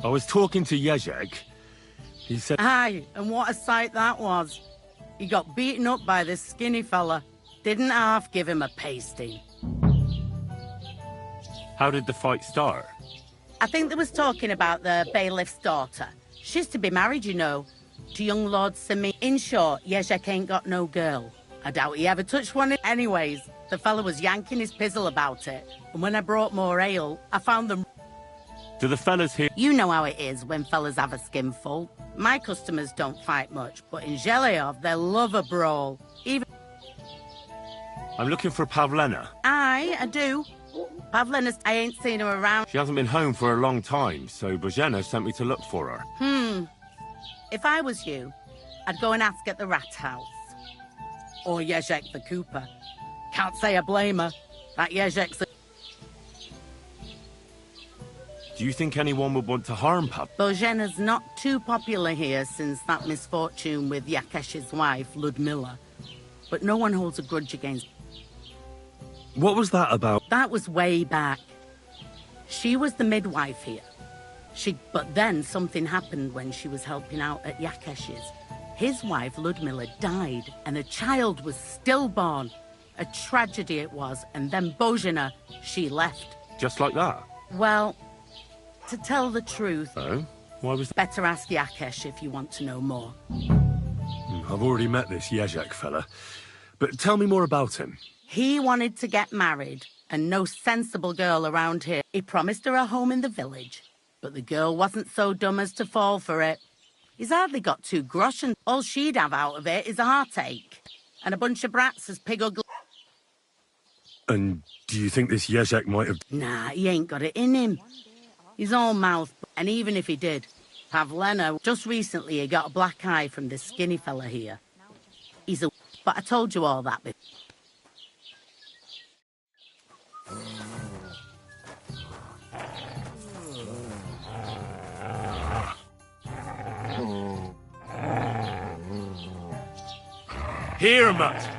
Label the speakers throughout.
Speaker 1: I was talking to Jezek. He said...
Speaker 2: Aye, and what a sight that was. He got beaten up by this skinny fella. Didn't half give him a pasting.
Speaker 1: How did the fight start?
Speaker 2: I think they was talking about the bailiff's daughter. She's to be married, you know, to young Lord Simi. In short, Jezek ain't got no girl. I doubt he ever touched one. Anyways, the fella was yanking his pizzle about it. And when I brought more ale, I found them...
Speaker 1: Do the fellas here...
Speaker 2: You know how it is when fellas have a skinful. My customers don't fight much, but in Zheleov, they love a brawl. Even...
Speaker 1: I'm looking for Pavlena.
Speaker 2: Aye, I do. Pavlena, I ain't seen her around.
Speaker 1: She hasn't been home for a long time, so Bozhena sent me to look for her.
Speaker 2: If I was you, I'd go and ask at the rat house. Or Jezek the Cooper. Can't say I blame her. That Jezek's a...
Speaker 1: Do you think anyone would want to harm Pav?
Speaker 2: Bozhena's not too popular here since that misfortune with Yakesh's wife, Ludmilla. But no one holds a grudge against...
Speaker 1: What was that about?
Speaker 2: That was way back. She was the midwife here. But then something happened when she was helping out at Yakesh's. His wife, Ludmilla, died, and a child was stillborn. A tragedy it was, and then Bozhena, she left.
Speaker 1: Just like that?
Speaker 2: Well, to tell the truth...
Speaker 1: Oh? Why was that?
Speaker 2: Better ask Yakesh if you want to know more.
Speaker 1: I've already met this Jezek fella. But tell me more about him.
Speaker 2: He wanted to get married, and no sensible girl around here. He promised her a home in the village, but the girl wasn't so dumb as to fall for it. He's hardly got 2 grosh, and all she'd have out of it is a heartache. And a bunch of brats as pig ugly.
Speaker 1: And do you think this Jezek might have...
Speaker 2: Nah, he ain't got it in him. He's all mouth, and even if he did, Pavlena, just recently he got a black eye from this skinny fella here. He's a... But I told you all that before.
Speaker 1: Here, Mutt!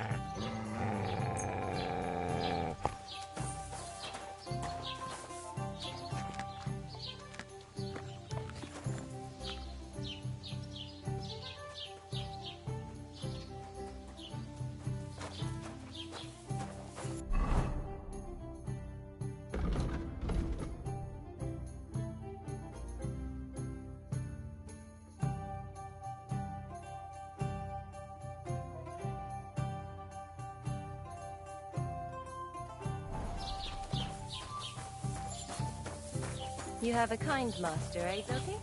Speaker 3: You have a kind master, eh, Zoki?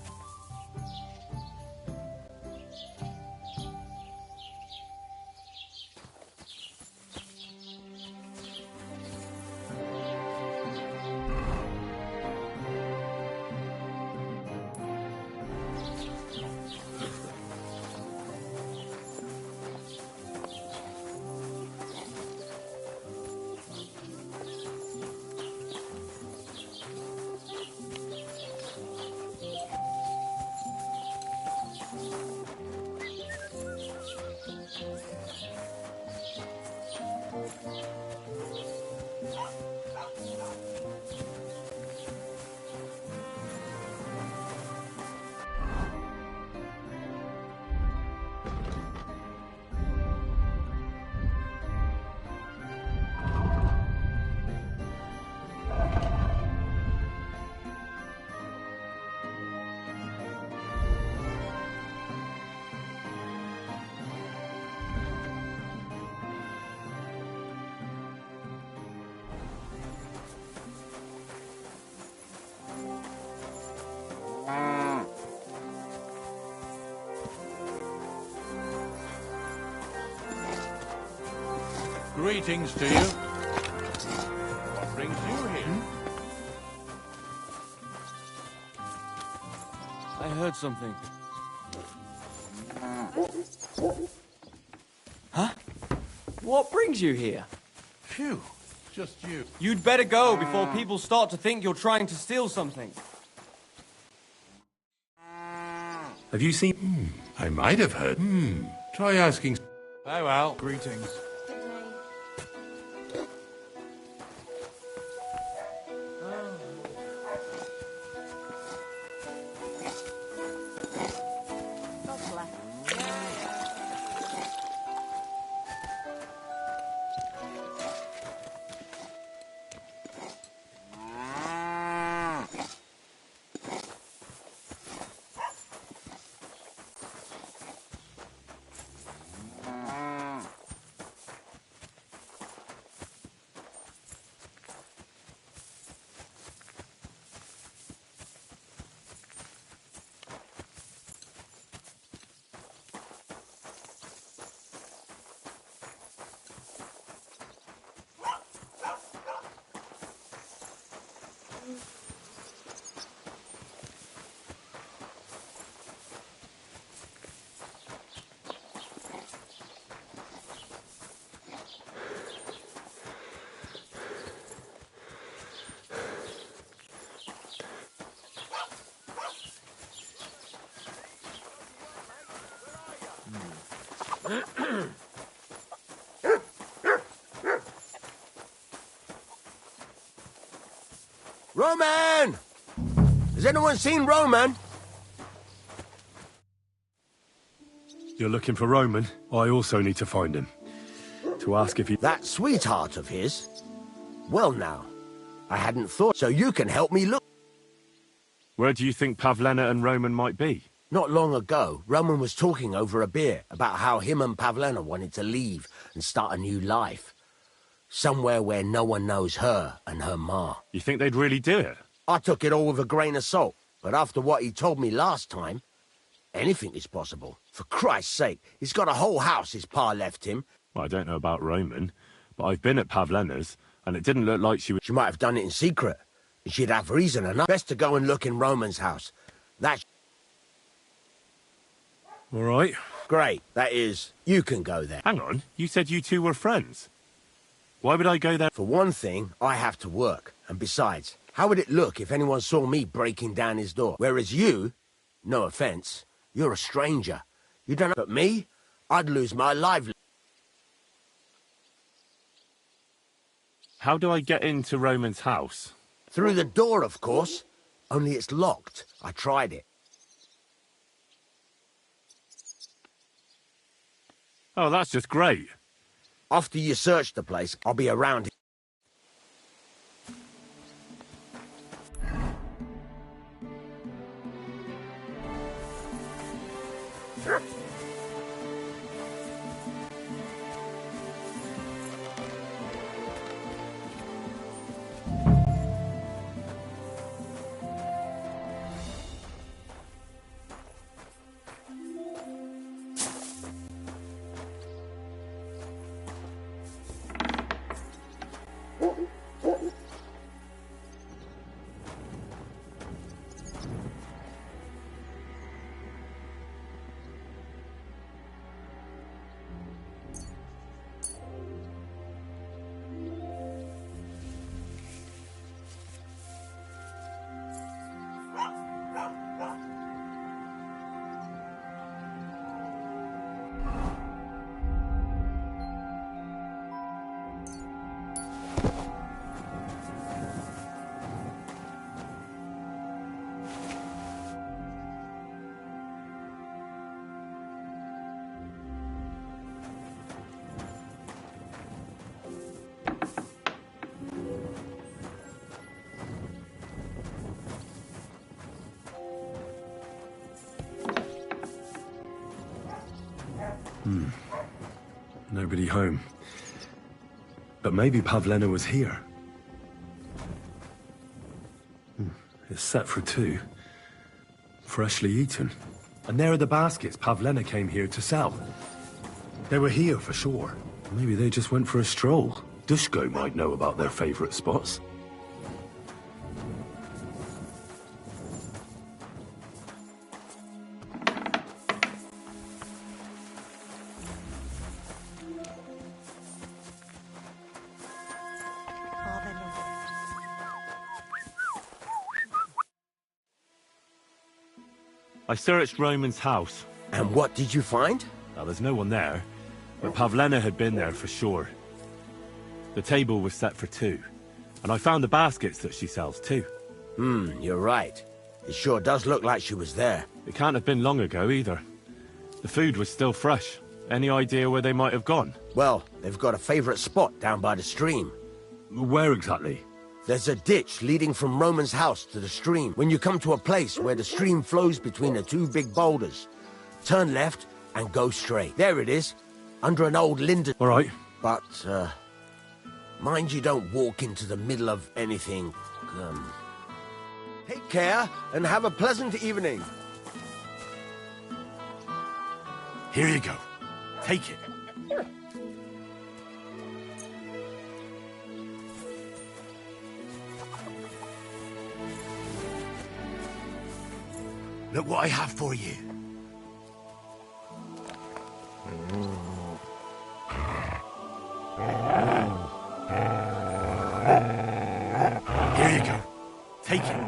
Speaker 4: Greetings to you. What brings you here?
Speaker 5: I heard something. Huh? What brings you here?
Speaker 4: Phew, just you.
Speaker 5: You'd better go before people start to think you're trying to steal something.
Speaker 1: Have you seen...
Speaker 4: I might have heard. Try asking.
Speaker 5: Oh well.
Speaker 4: Greetings.
Speaker 6: Roman! Has anyone seen Roman?
Speaker 1: You're looking for Roman? I also need to find him. To ask if he...
Speaker 6: That sweetheart of his? Well now, I hadn't thought, so you can help me look.
Speaker 1: Where do you think Pavlena and Roman might be?
Speaker 6: Not long ago, Roman was talking over a beer about how him and Pavlena wanted to leave and start a new life. Somewhere where no one knows her and her ma.
Speaker 1: You think they'd really do it?
Speaker 6: I took it all with a grain of salt, but after what he told me last time, anything is possible. For Christ's sake, he's got a whole house his pa left him.
Speaker 1: Well, I don't know about Roman, but I've been at Pavlena's, and it didn't look like she was...
Speaker 6: She might have done it in secret, and she'd have reason enough. Best to go and look in Roman's house. That's...
Speaker 1: All right.
Speaker 6: Great, that is, you can go there.
Speaker 1: Hang on, you said you two were friends. Why would I go there?
Speaker 6: For one thing, I have to work, and besides, how would it look if anyone saw me breaking down his door? Whereas you, no offense, you're a stranger. You don't know, but me, I'd lose my livelihood.
Speaker 1: How do I get into Roman's house?
Speaker 6: Through the door, of course. Only it's locked. I tried it.
Speaker 1: Oh, that's just great.
Speaker 6: After you search the place, I'll be around.
Speaker 1: Nobody home. But maybe Pavlena was here. It's set for 2. Freshly eaten. And there are the baskets Pavlena came here to sell. They were here for sure. Maybe they just went for a stroll. Dushko might know about their favorite spots. I searched Roman's house.
Speaker 6: And what did you find?
Speaker 1: Now, there's no one there, but Pavlena had been there for sure. The table was set for 2, and I found the baskets that she sells too.
Speaker 6: You're right. It sure does look like she was there.
Speaker 1: It can't have been long ago either. The food was still fresh. Any idea where they might have gone?
Speaker 6: Well, they've got a favorite spot down by the stream.
Speaker 1: Where exactly?
Speaker 6: There's a ditch leading from Roman's house to the stream. When you come to a place where the stream flows between the 2 big boulders, turn left and go straight. There it is, under an old linden.
Speaker 1: All right.
Speaker 6: But, mind you don't walk into the middle of anything. Take care and have a pleasant evening.
Speaker 1: Here you go. Take it. Look what I have for you. Here you go. Take it.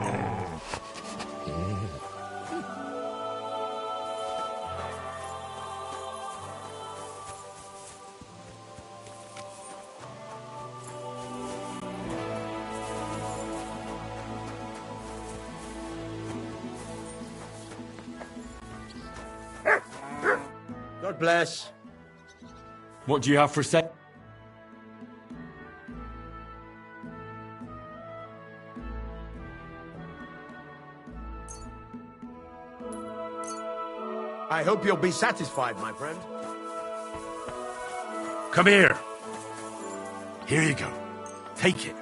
Speaker 6: God bless.
Speaker 1: What do you have for sale?
Speaker 6: I hope you'll be satisfied, my friend.
Speaker 1: Come here. Here you go. Take it.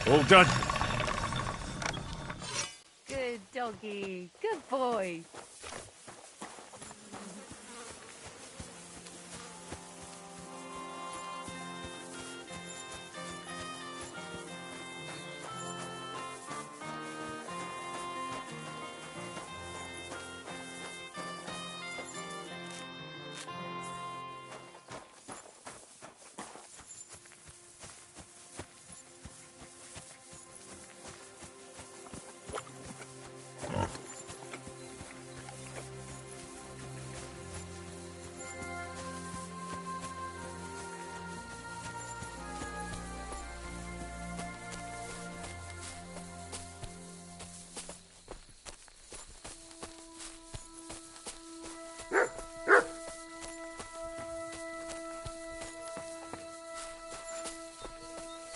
Speaker 1: All done.
Speaker 2: Good doggy. Good boy.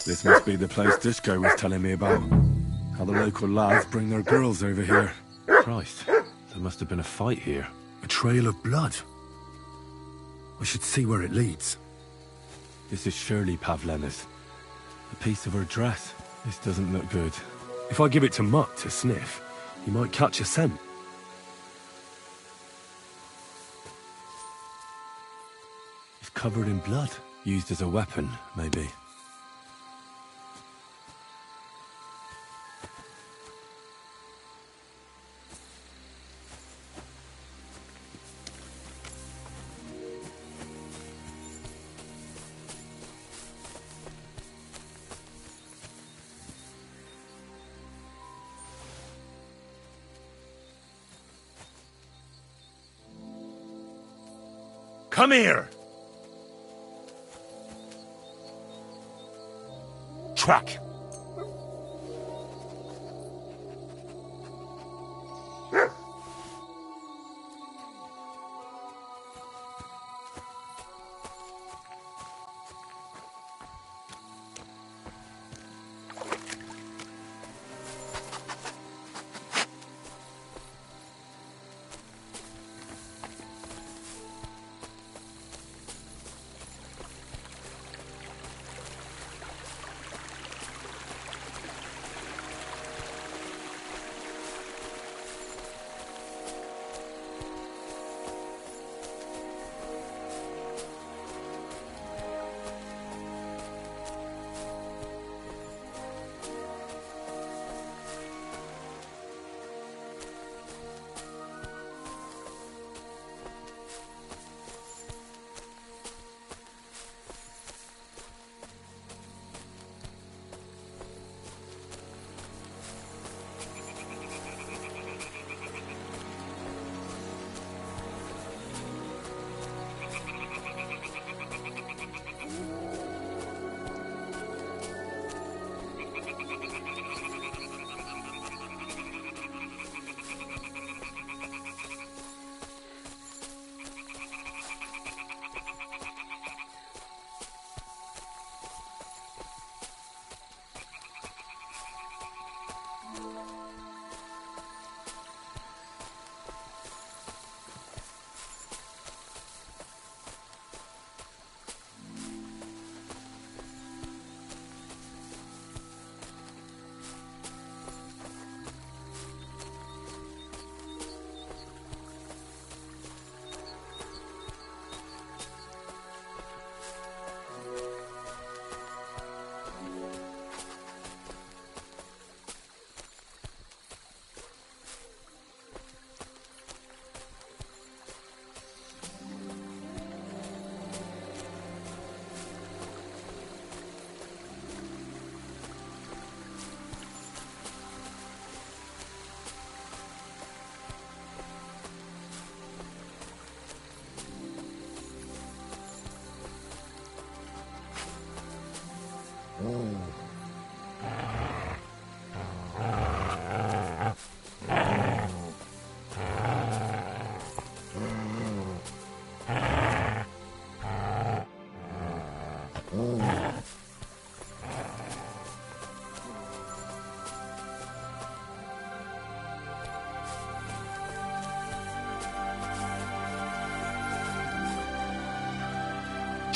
Speaker 1: This must be the place Disco was telling me about. How the local lads bring their girls over here. Christ, there must have been a fight here.
Speaker 7: A trail of blood. I should see where it leads.
Speaker 1: This is surely Pavlena's. A piece of her dress. This doesn't look good.
Speaker 7: If I give it to Mutt to sniff, he might catch a scent.
Speaker 1: It's covered in blood. Used as a weapon, maybe.
Speaker 7: Come here! Track!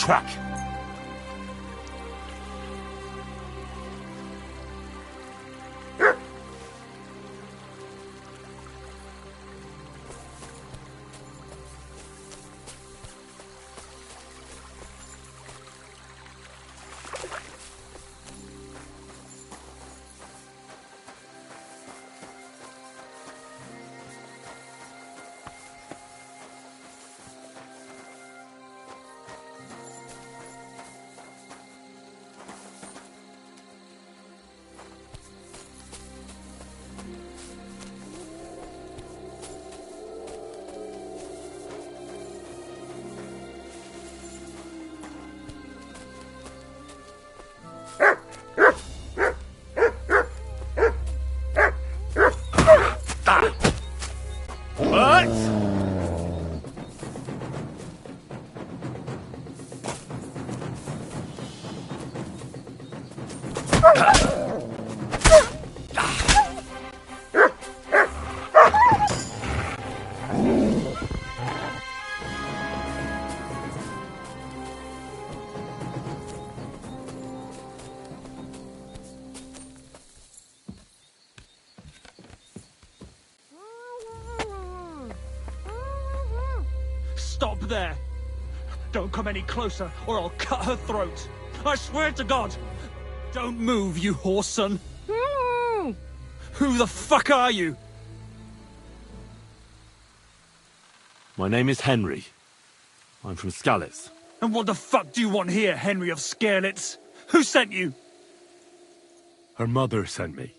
Speaker 1: track.
Speaker 8: Stop there! Don't come any closer, or I'll cut her throat. I swear to God! Don't move, you horse son! Who the fuck are you?
Speaker 1: My name is Henry. I'm from Skalitz.
Speaker 8: And what the fuck do you want here, Henry of Skalitz? Who sent you?
Speaker 1: Her mother sent me.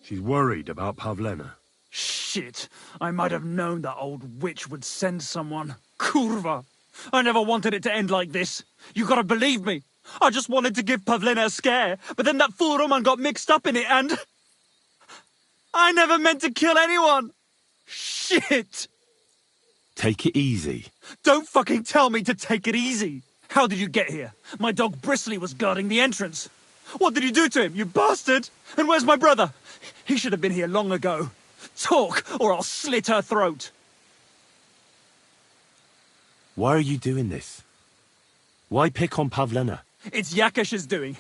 Speaker 1: She's worried about Pavlena.
Speaker 8: Shit, I might have known that old witch would send someone. Kurva! I never wanted it to end like this. You gotta believe me. I just wanted to give Pavlena a scare, but then that fool Roman got mixed up in it and... I never meant to kill anyone! Shit!
Speaker 1: Take it easy.
Speaker 8: Don't fucking tell me to take it easy! How did you get here? My dog Bristly was guarding the entrance. What did you do to him, you bastard? And where's my brother? He should have been here long ago. Talk, or I'll slit her throat.
Speaker 1: Why are you doing this? Why pick on Pavlena?
Speaker 8: It's Yakash's doing.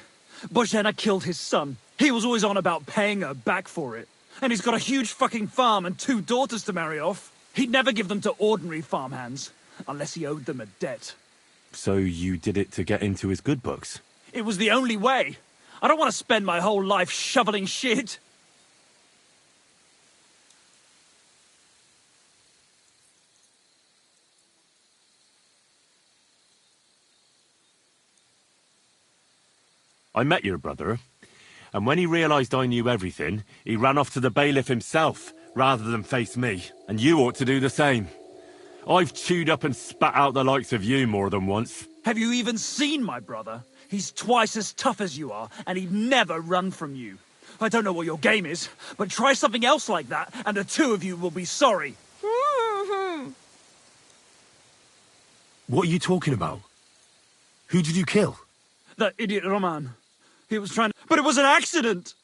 Speaker 8: Bozhena killed his son. He was always on about paying her back for it. And he's got a huge fucking farm and 2 daughters to marry off. He'd never give them to ordinary farmhands, unless he owed them a debt.
Speaker 1: So you did it to get into his good books?
Speaker 8: It was the only way. I don't want to spend my whole life shoveling shit.
Speaker 1: I met your brother, and when he realized I knew everything, he ran off to the bailiff himself, rather than face me. And you ought to do the same. I've chewed up and spat out the likes of you more than once.
Speaker 8: Have you even seen my brother? He's twice as tough as you are, and he'd never run from you. I don't know what your game is, but try something else like that, and the 2 of you will be sorry.
Speaker 1: What are you talking about? Who did you kill?
Speaker 8: That idiot Roman. He was trying to... But it was an accident!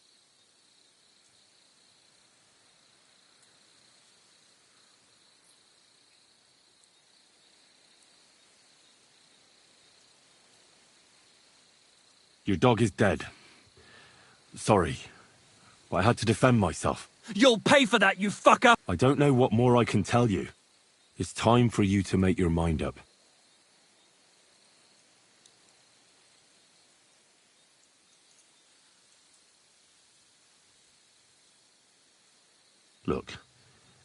Speaker 1: Your dog is dead. Sorry, but I had to defend myself.
Speaker 8: You'll pay for that, you fucker!
Speaker 1: I don't know what more I can tell you. It's time for you to make your mind up. Look,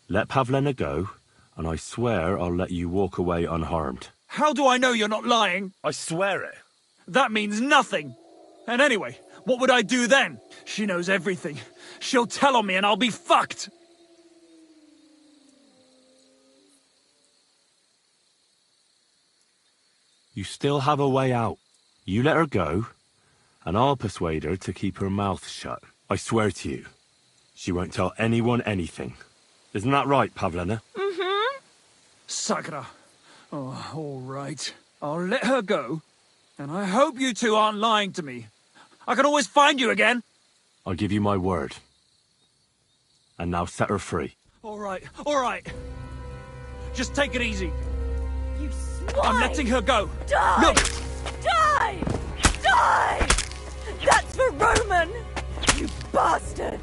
Speaker 1: let Pavlena go, and I swear I'll let you walk away unharmed.
Speaker 8: How do I know you're not lying?
Speaker 1: I swear it.
Speaker 8: That means nothing. And anyway, what would I do then? She knows everything. She'll tell on me and I'll be fucked.
Speaker 1: You still have a way out. You let her go, and I'll persuade her to keep her mouth shut. I swear to you, she won't tell anyone anything. Isn't that right, Pavlena?
Speaker 3: Mm-hmm.
Speaker 8: Sakra. Oh, all right. I'll let her go. And I hope you 2 aren't lying to me. I can always find you again.
Speaker 1: I'll give you my word. And now set her free.
Speaker 8: All right, all right. Just take it easy.
Speaker 3: You
Speaker 8: I'm letting her go.
Speaker 3: Die!
Speaker 8: Look!
Speaker 3: Die! Die! That's for Roman! You bastard!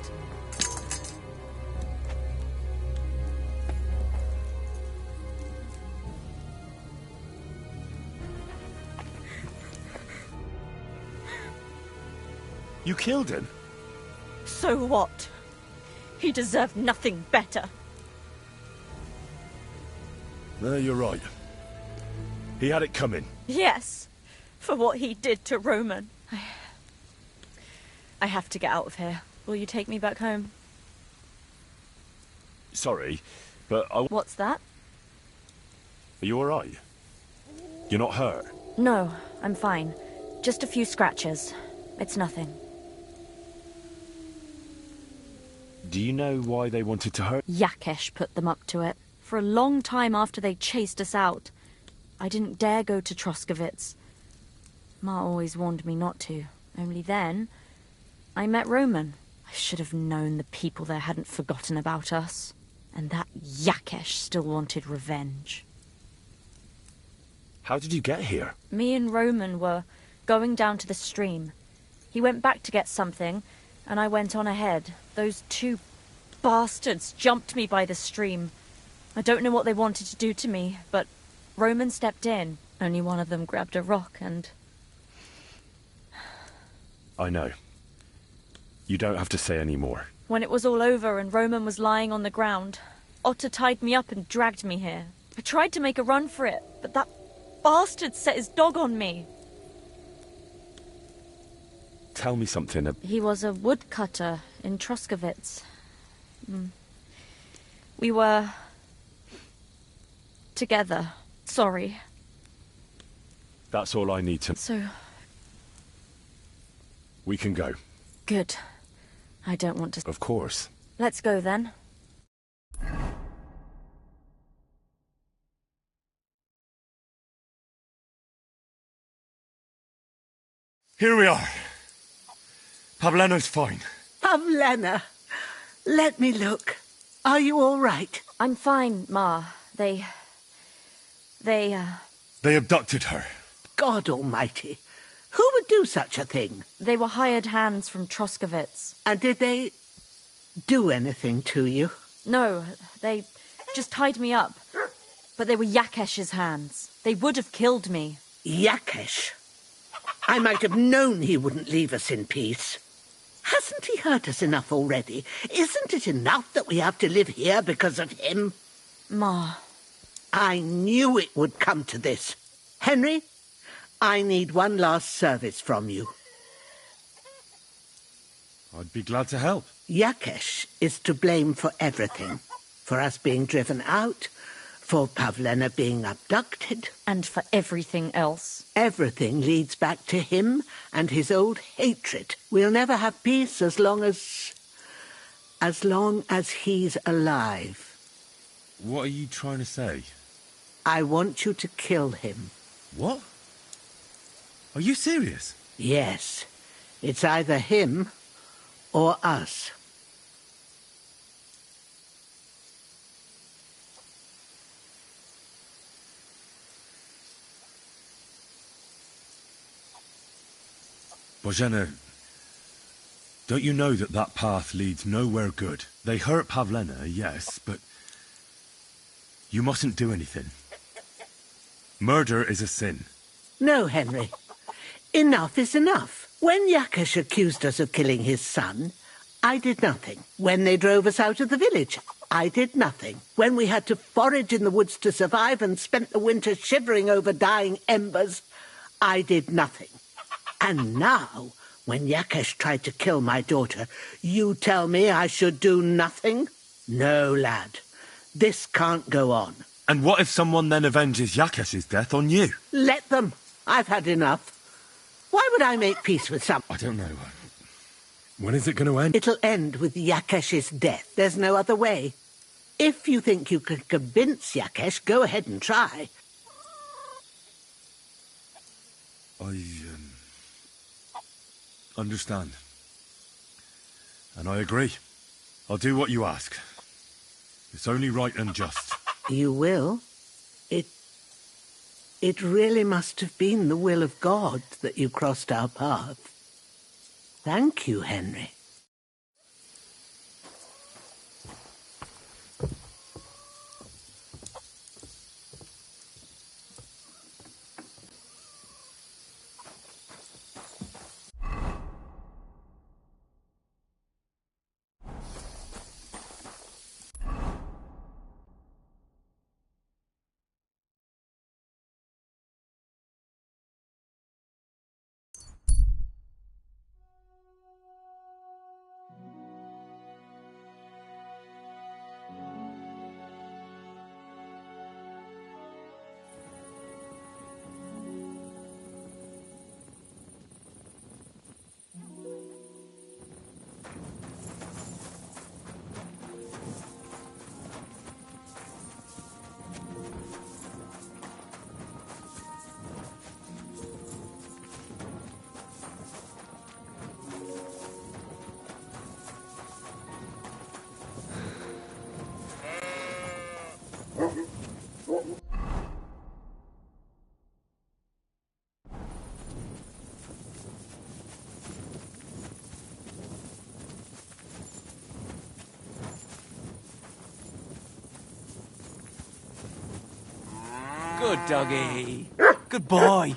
Speaker 1: You killed him?
Speaker 3: So what? He deserved nothing better.
Speaker 1: No, you're right. He had it coming.
Speaker 3: Yes, for what he did to Roman. I have to get out of here. Will you take me back home?
Speaker 1: Sorry, but
Speaker 3: What's that?
Speaker 1: Are you alright? You're not hurt?
Speaker 3: No, I'm fine. Just a few scratches. It's nothing.
Speaker 1: Do you know why they wanted to hurt?
Speaker 3: Yakesh put them up to it. For a long time after they chased us out. I didn't dare go to Troskovitz. Ma always warned me not to. Only then, I met Roman. I should have known the people there hadn't forgotten about us. And that Yakesh still wanted revenge.
Speaker 1: How did you get here?
Speaker 3: Me and Roman were going down to the stream. He went back to get something, and I went on ahead. Those two bastards jumped me by the stream. I don't know what they wanted to do to me, but Roman stepped in. Only one of them grabbed a rock and...
Speaker 1: I know. You don't have to say any more.
Speaker 3: When it was all over and Roman was lying on the ground, Otter tied me up and dragged me here. I tried to make a run for it, but that bastard set his dog on me.
Speaker 1: Tell me something.
Speaker 3: He was a woodcutter in Troskovitz. We were... together. Sorry.
Speaker 1: That's all I need to...
Speaker 3: So...
Speaker 1: We can go.
Speaker 3: Good. I don't want to...
Speaker 1: Of course.
Speaker 3: Let's go then.
Speaker 1: Here we are. Pavlena's fine.
Speaker 9: Pavlena, let me look. Are you all right?
Speaker 3: I'm fine, Ma. They
Speaker 1: They abducted her.
Speaker 9: God almighty. Who would do such a thing?
Speaker 3: They were hired hands from Troskovitz.
Speaker 9: And did they do anything to you?
Speaker 3: No, they just tied me up. But they were Yakesh's hands. They would have killed me.
Speaker 9: Yakesh? I might have known he wouldn't leave us in peace. Hasn't he hurt us enough already? Isn't it enough that we have to live here because of him?
Speaker 3: Ma.
Speaker 9: I knew it would come to this. Henry, I need one last service from you.
Speaker 1: I'd be glad to help.
Speaker 9: Yakesh is to blame for everything. For us being driven out, for Pavlena being abducted.
Speaker 3: And for everything else.
Speaker 9: Everything leads back to him and his old hatred. We'll never have peace as long as he's alive.
Speaker 1: What are you trying to say?
Speaker 9: I want you to kill him.
Speaker 1: What? Are you serious?
Speaker 9: Yes. It's either him or us.
Speaker 1: Bozhena, don't you know that that path leads nowhere good? They hurt Pavlena, yes, but you mustn't do anything. Murder is a sin.
Speaker 9: No, Henry. Enough is enough. When Yakesh accused us of killing his son, I did nothing. When they drove us out of the village, I did nothing. When we had to forage in the woods to survive and spent the winter shivering over dying embers, I did nothing. And now, when Yakesh tried to kill my daughter, you tell me I should do nothing? No, lad. This can't go on.
Speaker 1: And what if someone then avenges Yakesh's death on you?
Speaker 9: Let them. I've had enough. Why would I make peace with some...
Speaker 1: I don't know. When is it going to end?
Speaker 9: It'll end with Yakesh's death. There's no other way. If you think you can convince Yakesh, go ahead and try.
Speaker 1: I understand. And I agree. I'll do what you ask. It's only right and just.
Speaker 9: You will? It really must have been the will of God that you crossed our path. Thank you, Henry.
Speaker 5: Good doggy. Good boy.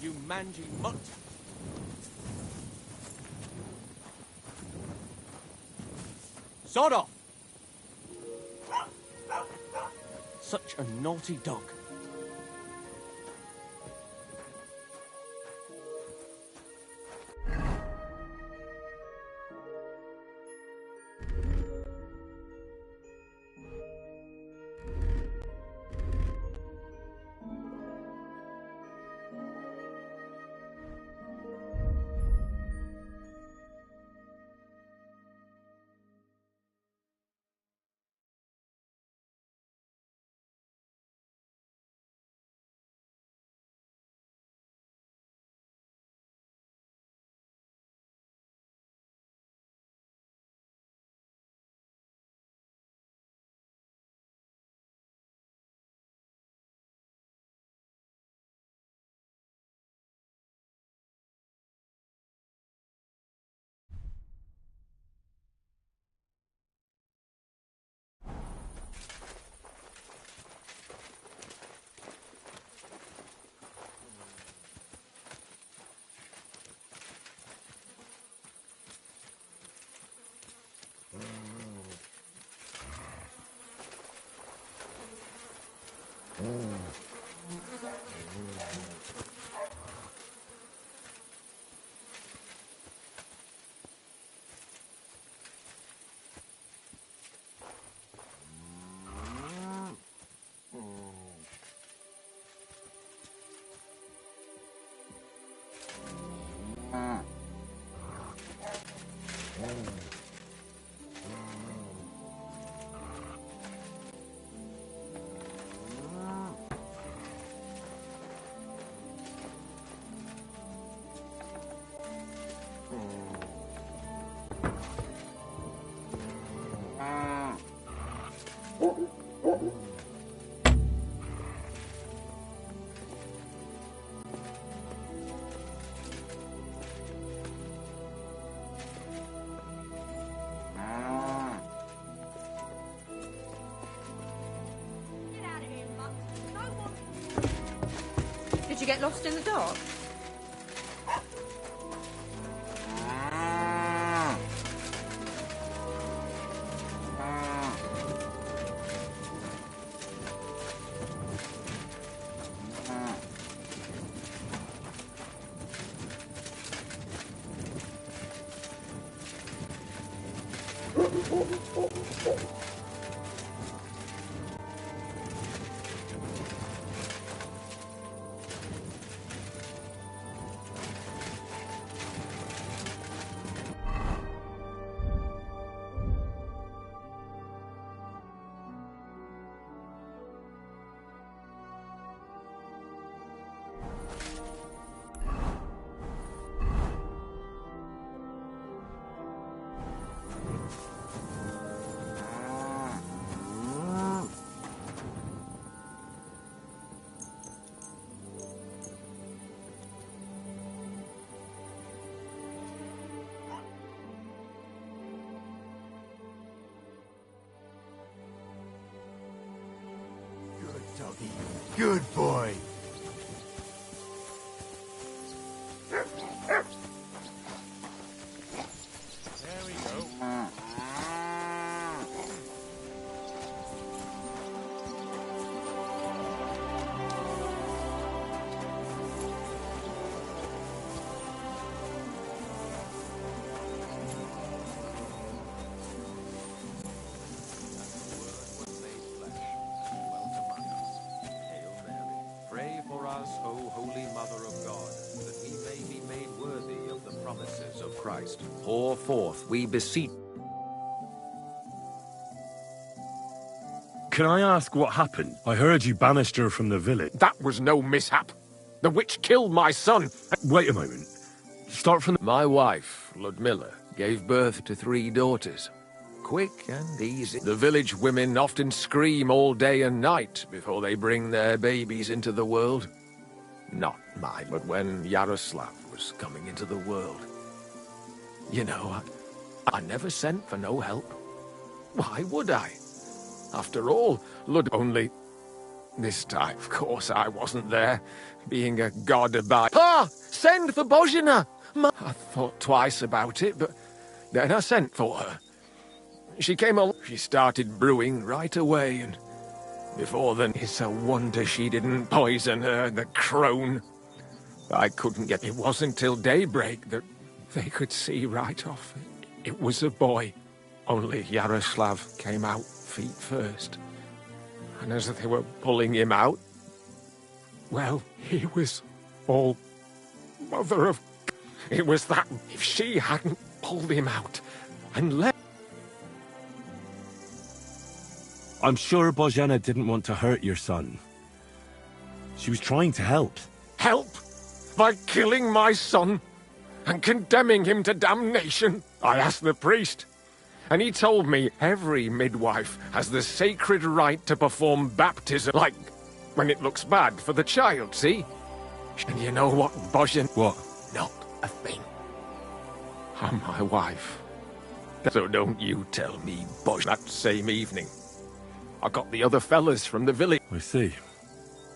Speaker 5: You mangy mutt. Sod off! Such a naughty dog.
Speaker 10: Did you get lost in the dark?
Speaker 6: Doggy. Good boy.
Speaker 4: There we go.
Speaker 11: Pray for us, O Holy Mother of God, that we may be made worthy of the promises of Christ. Pour forth, we beseech.
Speaker 1: Can I ask what happened? I heard you banished her from the village.
Speaker 11: That was no mishap. The witch killed my son.
Speaker 1: Wait a moment. Start from the...
Speaker 11: My wife, Ludmilla, gave birth to 3 daughters. Quick and easy. The village women often scream all day and night before they bring their babies into the world. Not mine, but when Yaroslav was coming into the world. You know, I never sent for no help. Why would I? After all, only... This time, of course, I wasn't there, being a god about... Pa! Send for Bozhina! I thought twice about it, but then I sent for her. She came along. She started brewing right away, and before then, it's a wonder she didn't poison her, the crone. I couldn't get... It wasn't till daybreak that they could see right off. It was a boy. Only Yaroslav came out feet first. And as they were pulling him out, well, he was all... Mother of... It was that... If she hadn't pulled him out and let...
Speaker 1: I'm sure Bozhena didn't want to hurt your son. She was trying to help.
Speaker 11: Help? By killing my son and condemning him to damnation? I asked the priest, and he told me every midwife has the sacred right to perform baptism, like when it looks bad for the child, see? And you know what, Bozhen?
Speaker 1: What?
Speaker 11: Not a thing. I'm my wife. So don't you tell me, Bozhen. That same evening, I got the other fellas from the village.
Speaker 1: I see.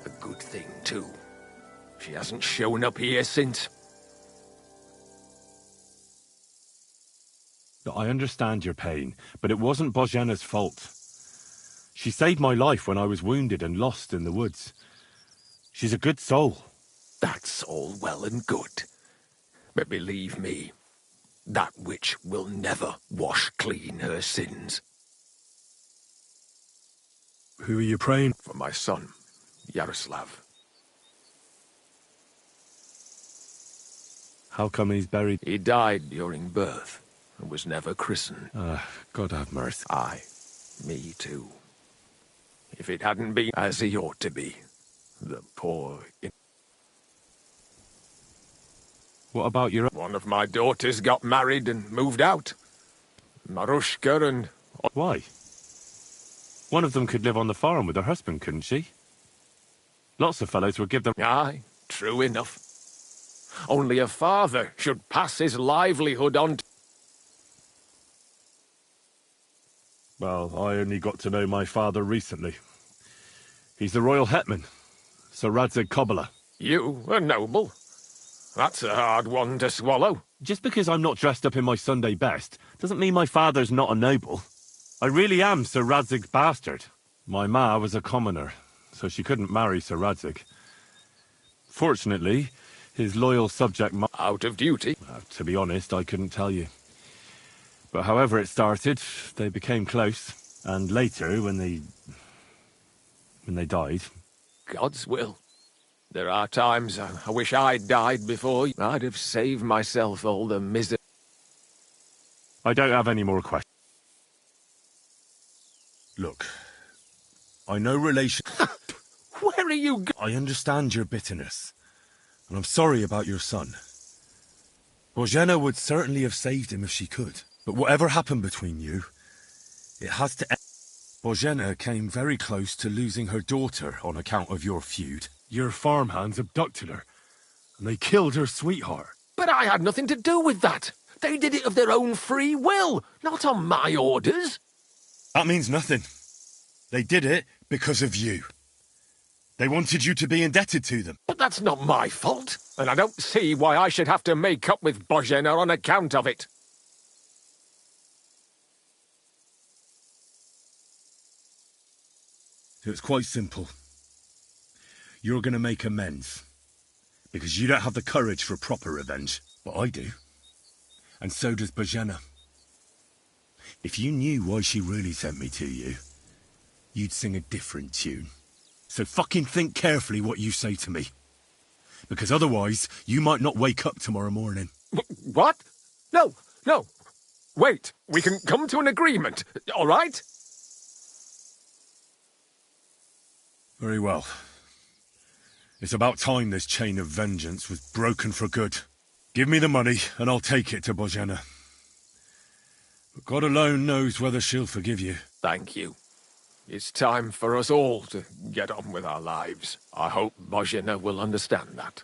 Speaker 11: A good thing, too. She hasn't shown up here since.
Speaker 1: I understand your pain, but it wasn't Bozhena's fault. She saved my life when I was wounded and lost in the woods. She's a good soul.
Speaker 11: That's all well and good. But believe me, that witch will never wash clean her sins.
Speaker 1: Who are you praying?
Speaker 11: For my son, Yaroslav.
Speaker 1: How come he's buried?
Speaker 11: He died during birth and was never christened.
Speaker 1: God have mercy.
Speaker 11: Aye, me too. If it hadn't been as he ought to be, the poor...
Speaker 1: What about your...
Speaker 11: One of my daughters got married and moved out. Marushka and...
Speaker 1: Why? One of them could live on the farm with her husband, couldn't she? Lots of fellows would give them...
Speaker 11: Aye, true enough. Only a father should pass his livelihood on...
Speaker 1: Well, I only got to know my father recently. He's the royal hetman, Sir Radzig Kobyla.
Speaker 11: You, a noble? That's a hard one to swallow.
Speaker 1: Just because I'm not dressed up in my Sunday best doesn't mean my father's not a noble. I really am Sir Radzig's bastard. My ma was a commoner, so she couldn't marry Sir Radzig. Fortunately, his loyal subject...
Speaker 11: Out of duty?
Speaker 1: To be honest, I couldn't tell you. But however it started, they became close. And later, when they died...
Speaker 11: God's will. There are times I wish I'd died before. I'd have saved myself all the misery.
Speaker 1: I don't have any more questions. Look, I know relation...
Speaker 11: Where are you
Speaker 1: I understand your bitterness, and I'm sorry about your son. Bozhena would certainly have saved him if she could. But whatever happened between you, it has to end. Bozhena came very close to losing her daughter on account of your feud. Your farmhands abducted her, and they killed her sweetheart.
Speaker 11: But I had nothing to do with that. They did it of their own free will, not on my orders.
Speaker 1: That means nothing. They did it because of you. They wanted you to be indebted to them.
Speaker 11: But that's not my fault, and I don't see why I should have to make up with Bozhena on account of it.
Speaker 1: So it's quite simple. You're going to make amends. Because you don't have the courage for proper revenge. But I do. And so does Bozhena. If you knew why she really sent me to you, you'd sing a different tune. So fucking think carefully what you say to me. Because otherwise, you might not wake up tomorrow morning.
Speaker 11: What? No, no. Wait, we can come to an agreement, all right?
Speaker 1: Very well. It's about time this chain of vengeance was broken for good. Give me the money, and I'll take it to Bozhena. But God alone knows whether she'll forgive you.
Speaker 11: Thank you. It's time for us all to get on with our lives. I hope Bozhena will understand that.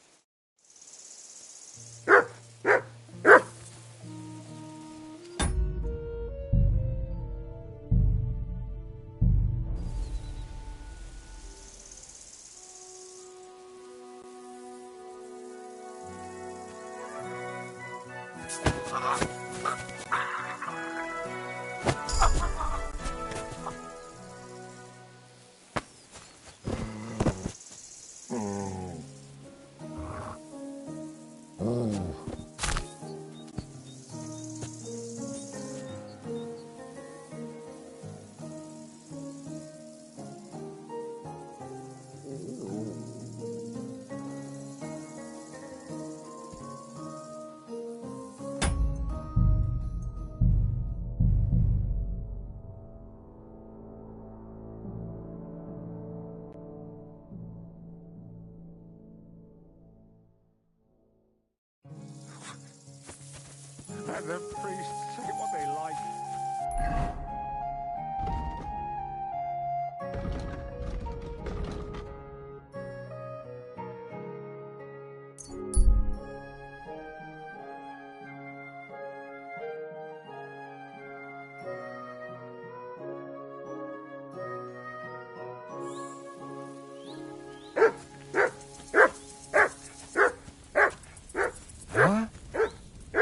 Speaker 11: Let the priests say what they like.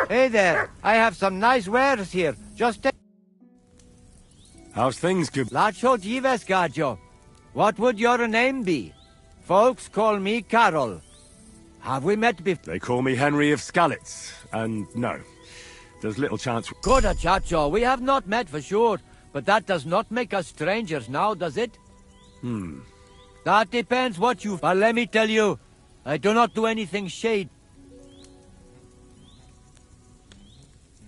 Speaker 12: Hey there, I have some nice wares here. Just take...
Speaker 1: How's things, good?
Speaker 12: Lacho Jives Gajo. What would your name be? Folks call me Carol. Have we met before?
Speaker 1: They call me Henry of Skalitz, and no, there's little chance...
Speaker 12: Koda Chacho, we have not met for sure, but that does not make us strangers now, does it? That depends what you... But let me tell you, I do not do anything shade.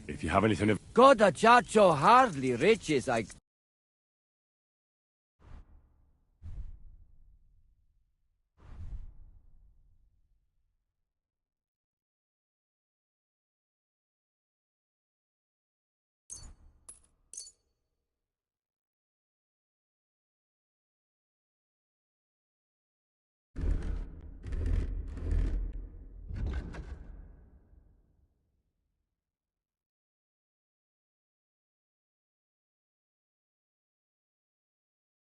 Speaker 1: If you have anything of...
Speaker 12: Koda Chacho hardly riches, I...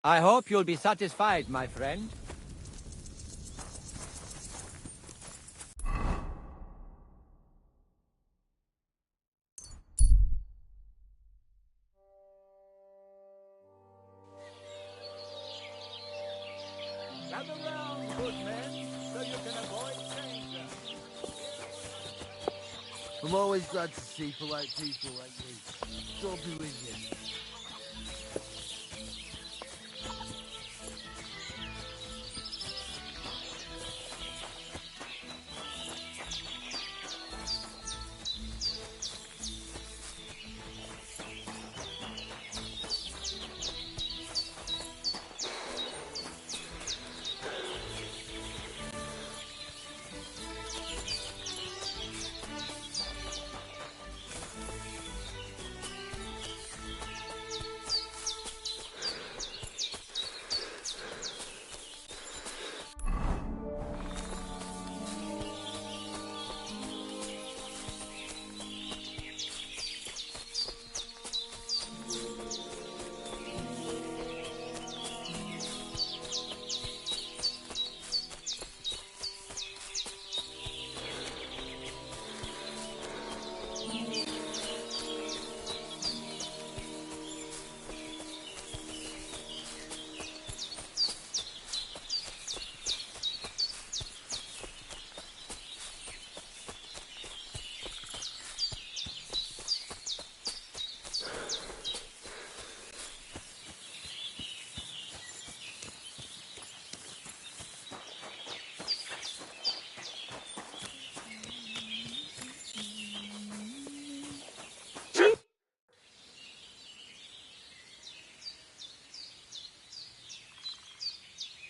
Speaker 12: I hope you'll be satisfied, my friend. Gather round, good men, so you can avoid danger.
Speaker 6: I'm always glad to see polite people like you. God be with you.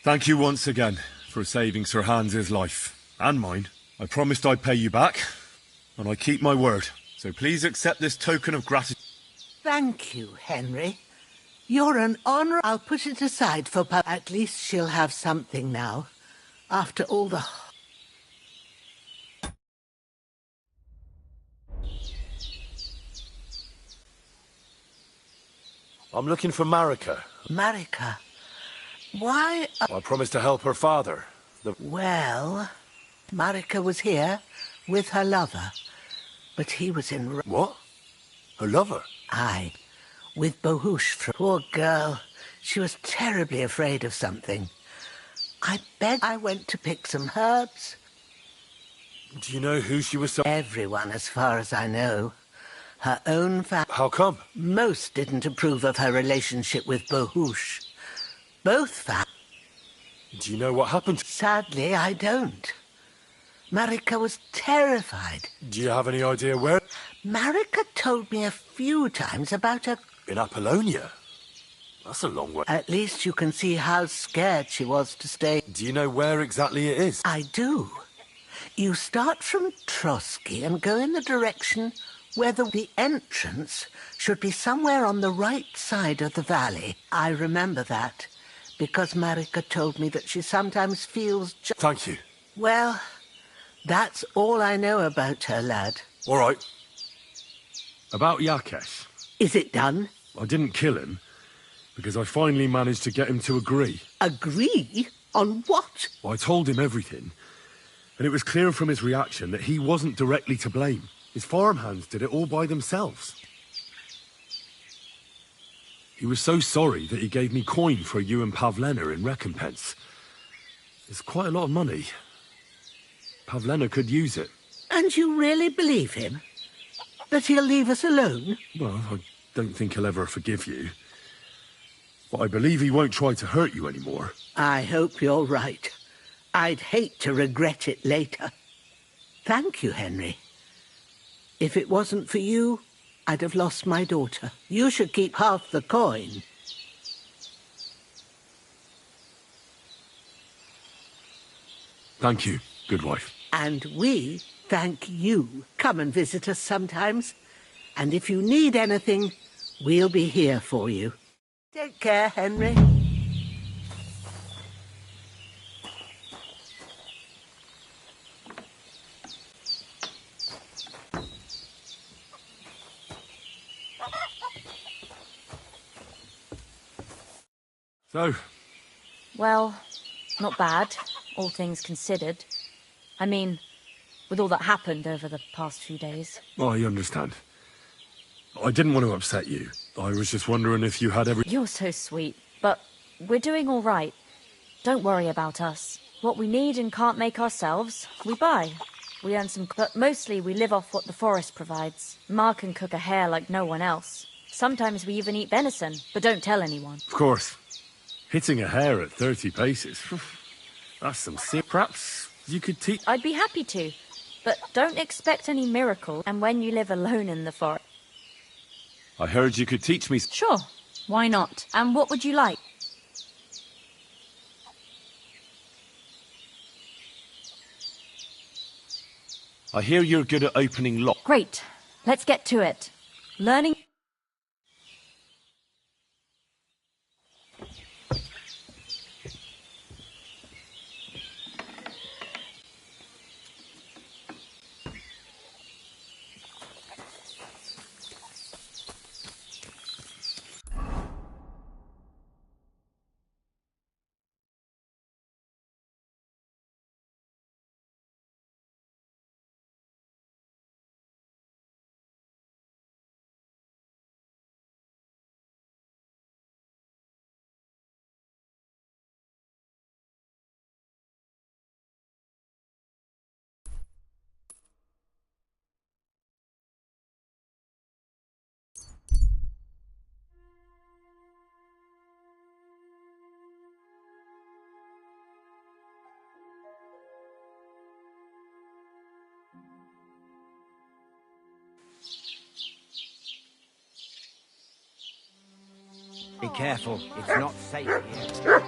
Speaker 1: Thank you once again for saving Sir Hans's life, and mine. I promised I'd pay you back, and I keep my word. So please accept this token of gratitude.
Speaker 9: Thank you, Henry. You're an honor. I'll put it aside for At least she'll have something now, after all the...
Speaker 7: I'm looking for Marika.
Speaker 9: Marika? Why...
Speaker 7: I promised to help her father.
Speaker 9: Well, Marika was here with her lover, but he was in...
Speaker 7: What? Her lover?
Speaker 9: Aye, with Bohush. Poor girl. She was terribly afraid of something. I went to pick some herbs.
Speaker 7: Do you know who she was so...
Speaker 9: Everyone, as far as I know. Her own family.
Speaker 7: How come?
Speaker 9: Most didn't approve of her relationship with Bohush. Both families.
Speaker 7: Do you know what happened?
Speaker 9: Sadly, I don't. Marika was terrified.
Speaker 7: Do you have any idea where?
Speaker 9: Marika told me a few times about her...
Speaker 7: In Apollonia? That's a long way.
Speaker 9: At least you can see how scared she was to stay.
Speaker 7: Do you know where exactly it is?
Speaker 9: I do. You start from Trotsky and go in the direction where the entrance should be somewhere on the right side of the valley. I remember that, because Marika told me that she sometimes feels...
Speaker 7: Thank you.
Speaker 9: Well, that's all I know about her, lad.
Speaker 7: All right.
Speaker 1: About Yakesh.
Speaker 9: Is it done?
Speaker 1: I didn't kill him, because I finally managed to get him to agree.
Speaker 9: Agree? On what?
Speaker 1: I told him everything, and it was clear from his reaction that he wasn't directly to blame. His farmhands did it all by themselves. He was so sorry that he gave me coin for you and Pavlena in recompense. It's quite a lot of money. Pavlena could use it.
Speaker 9: And you really believe him? That he'll leave us alone?
Speaker 1: Well, I don't think he'll ever forgive you. But I believe he won't try to hurt you anymore.
Speaker 9: I hope you're right. I'd hate to regret it later. Thank you, Henry. If it wasn't for you, I'd have lost my daughter. You should keep half the coin.
Speaker 1: Thank you, good wife.
Speaker 9: And we thank you. Come and visit us sometimes. And if you need anything, we'll be here for you. Take care, Henry.
Speaker 1: So?
Speaker 3: Well, not bad, all things considered. I mean, with all that happened over the past few days.
Speaker 1: I understand. I didn't want to upset you. I was just wondering if you had every...
Speaker 3: You're so sweet, but we're doing all right. Don't worry about us. What we need and can't make ourselves, we buy. We earn some, but mostly we live off what the forest provides. Ma can cook a hare like no one else. Sometimes we even eat venison, but don't tell anyone.
Speaker 1: Of course. Hitting a hare at 30 paces. That's some perhaps you could teach...
Speaker 3: I'd be happy to, but don't expect any miracle. And when you live alone in the forest...
Speaker 1: I heard you could teach me...
Speaker 3: Sure, why not? And what would you like?
Speaker 1: I hear you're good at opening locks.
Speaker 3: Great, let's get to it. Learning...
Speaker 12: Be careful, it's not safe here.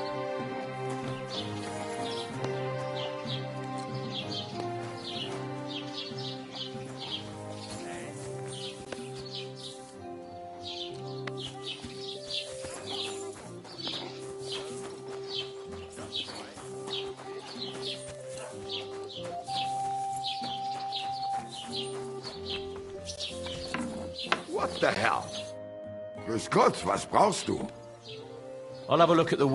Speaker 13: What the hell? Grüß Gott, was brauchst du?
Speaker 5: I'll have a look at the...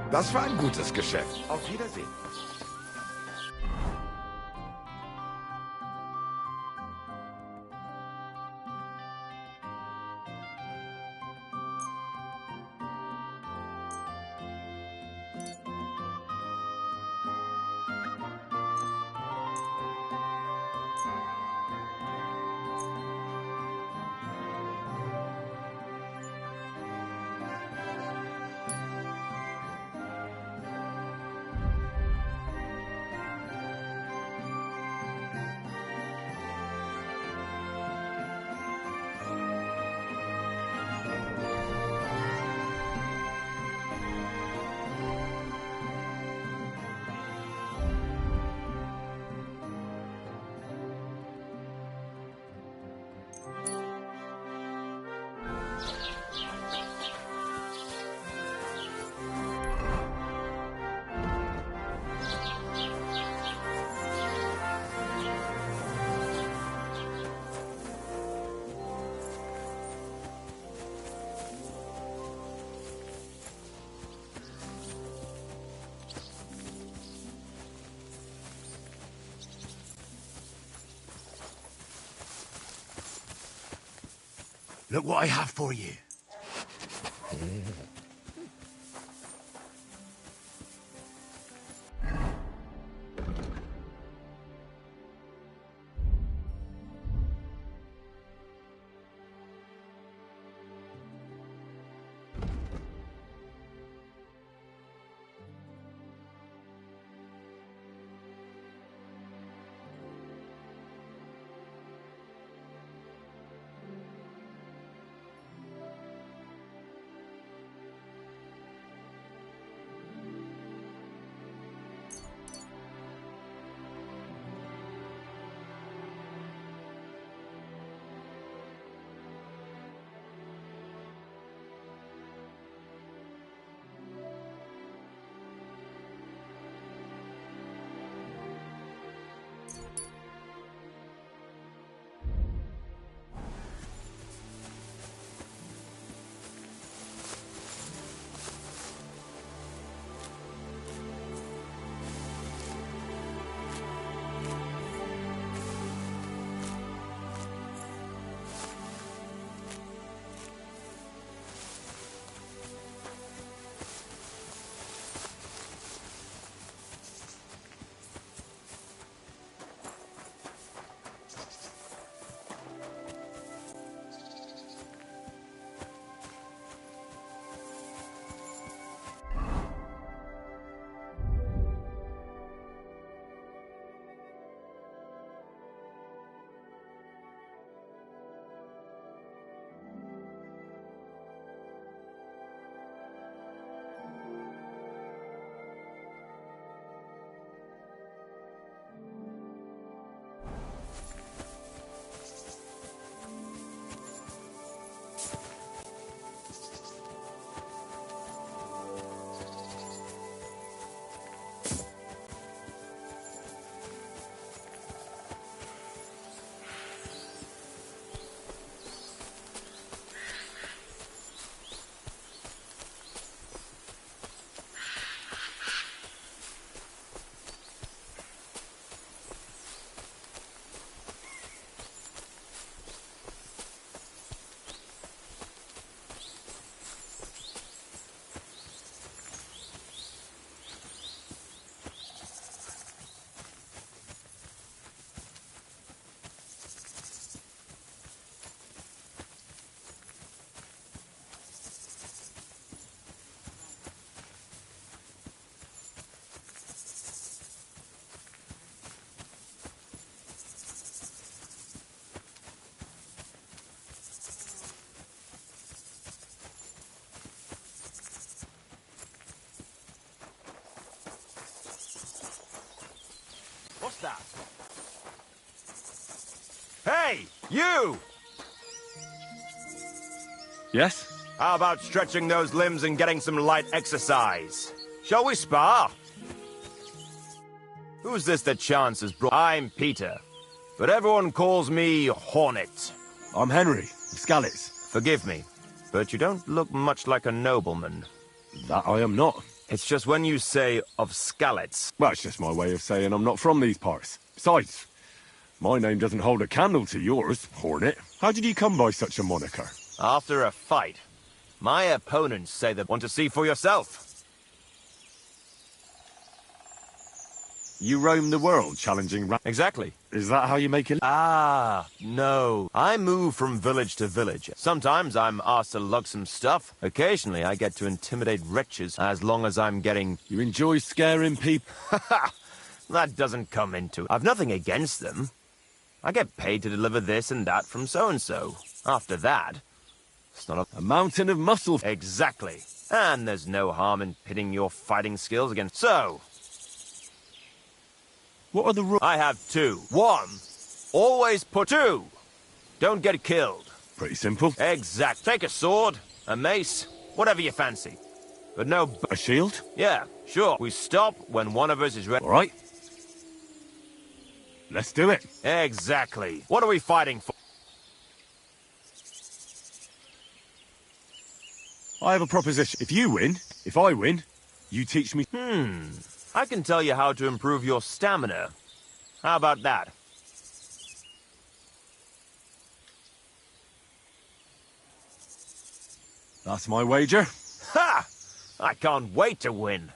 Speaker 13: Das war ein gutes Geschäft. Auf Wiedersehen.
Speaker 7: Look what I have for you.
Speaker 6: What's that? Hey, you!
Speaker 8: Yes?
Speaker 6: How about stretching those limbs and getting some light exercise? Shall we spar? Who's this that chance has brought? I'm Peter, but everyone calls me Hornet.
Speaker 7: I'm Henry, of Skalitz.
Speaker 6: Forgive me, but you don't look much like a nobleman.
Speaker 7: That I am not.
Speaker 6: It's just when you say of Skalitz.
Speaker 7: Well, it's just my way of saying I'm not from these parts. Besides, my name doesn't hold a candle to yours, Hornet. How did you come by such a moniker?
Speaker 6: After a fight, my opponents say they want to see for yourself.
Speaker 7: You roam the world challenging
Speaker 6: Exactly.
Speaker 7: Is that how you make it?
Speaker 6: Ah, no. I move from village to village. Sometimes I'm asked to lug some stuff. Occasionally I get to intimidate wretches as long as I'm getting...
Speaker 7: You enjoy scaring people?
Speaker 6: That doesn't come into it. I've nothing against them. I get paid to deliver this and that from so-and-so. After that, it's not
Speaker 7: a mountain of muscle.
Speaker 6: Exactly. And there's no harm in pitting your fighting skills against... So...
Speaker 7: What are the rules?
Speaker 6: I have two. One, always put two. Don't get killed.
Speaker 7: Pretty simple.
Speaker 6: Exact. Take a sword, a mace, whatever you fancy. But no...
Speaker 7: A shield?
Speaker 6: Yeah, sure. We stop when one of us is ready.
Speaker 7: All right. Let's do it.
Speaker 6: Exactly. What are we fighting for?
Speaker 7: I have a proposition. If I win, you teach me...
Speaker 6: I can tell you how to improve your stamina. How about that?
Speaker 7: That's my wager.
Speaker 6: Ha! I can't wait to win.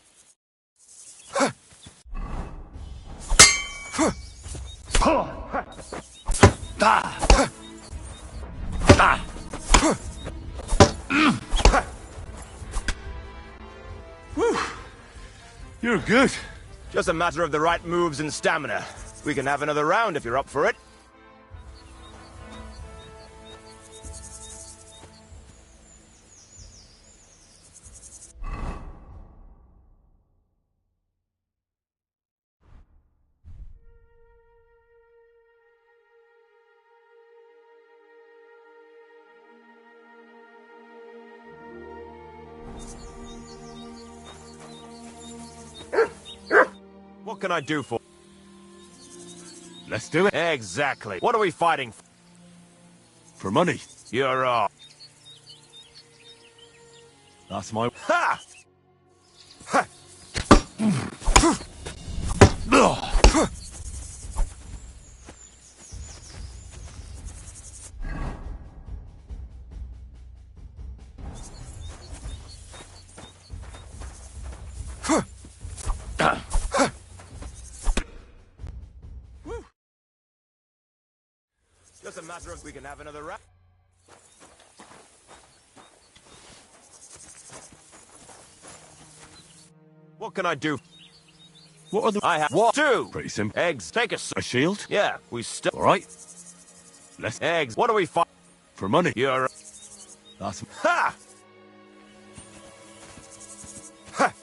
Speaker 7: You're good.
Speaker 6: Just a matter of the right moves and stamina. We can have another round if you're up for it. What can I do for?
Speaker 7: Let's do it.
Speaker 14: Exactly. What are we fighting for?
Speaker 7: For money.
Speaker 14: You're off.
Speaker 7: That's my...
Speaker 14: Ha! Ha! Just a matter of we can have another round. What can I do?
Speaker 7: What are the...
Speaker 14: I have... What? Two!
Speaker 7: Pretty simple.
Speaker 14: Eggs. Take us.
Speaker 7: A shield?
Speaker 14: Yeah, we still...
Speaker 7: Alright. Let's...
Speaker 14: Eggs. What do we fight?
Speaker 7: For money.
Speaker 14: You're...
Speaker 7: That's...
Speaker 14: Ha! Ha!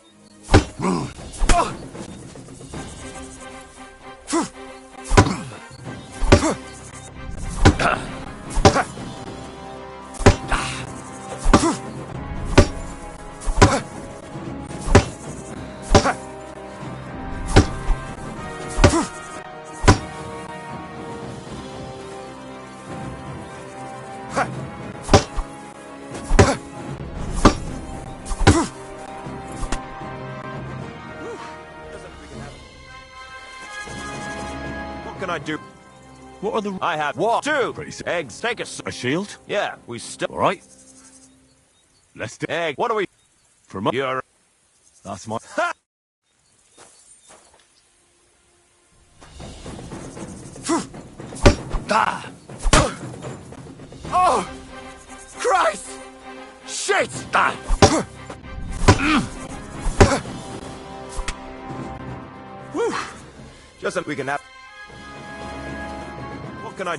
Speaker 14: What can I do?
Speaker 7: What are the...
Speaker 14: I have... What? Two!
Speaker 7: Pretty simple.
Speaker 14: Eggs. Take us.
Speaker 7: A shield?
Speaker 14: Yeah, we still...
Speaker 7: Alright. Let's do...
Speaker 14: Egg. What do we...
Speaker 7: For money.
Speaker 14: You're...
Speaker 7: That's my...
Speaker 14: Ha!
Speaker 6: Ah! Oh! Christ! Shit! Ah!
Speaker 14: Whew. Just so we can have... What can I...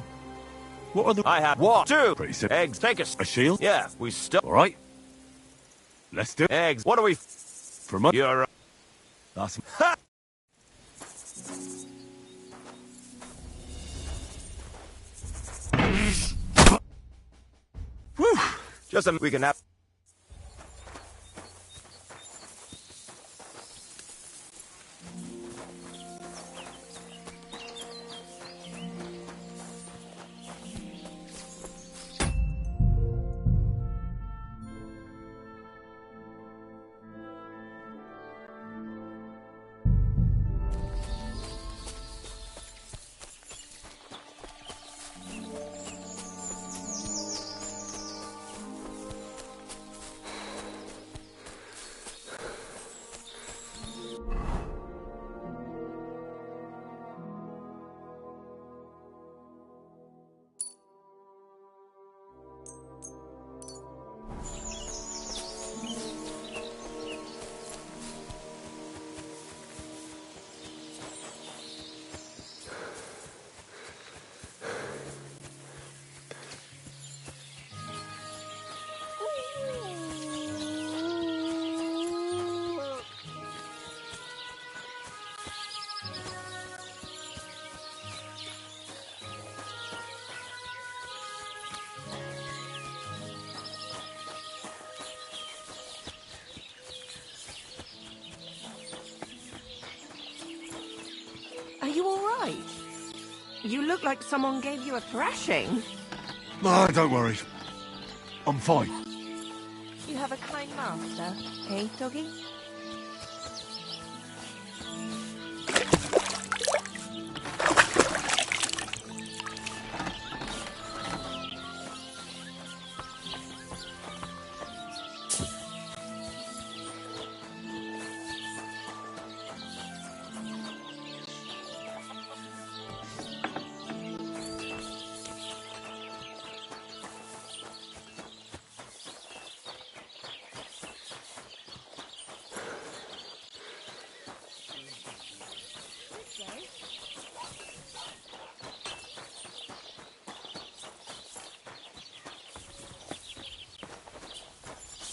Speaker 7: What are the...
Speaker 14: I have... What? Two!
Speaker 7: Pretty simple.
Speaker 14: Eggs. Take us.
Speaker 7: A shield?
Speaker 14: Yeah, we still...
Speaker 7: Alright. Let's do...
Speaker 14: Eggs. What do we...
Speaker 7: For money.
Speaker 14: You're...
Speaker 7: That's...
Speaker 14: Ha! Whew. Just so we can have...
Speaker 10: Are you all right? You look like someone gave you a thrashing.
Speaker 7: No, don't worry. I'm fine.
Speaker 10: You have a kind master, eh, doggy?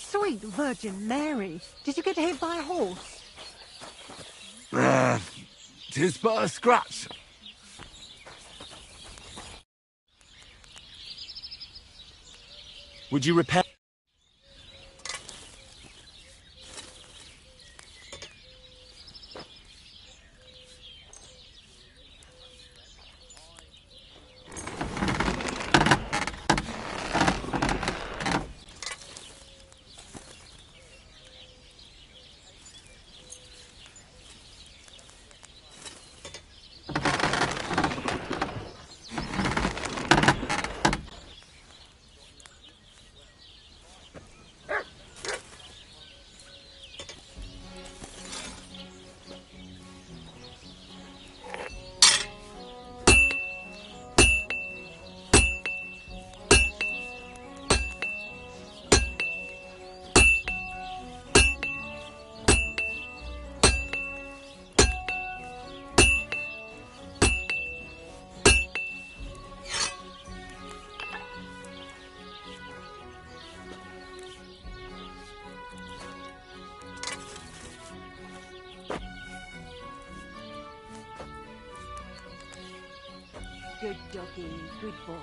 Speaker 15: Sweet Virgin Mary, did you get hit by a horse?
Speaker 7: 'Tis but a scratch.
Speaker 14: Would you repair...
Speaker 15: Good doggy, good boy.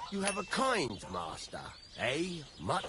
Speaker 6: You have a kind master, eh, Mutt?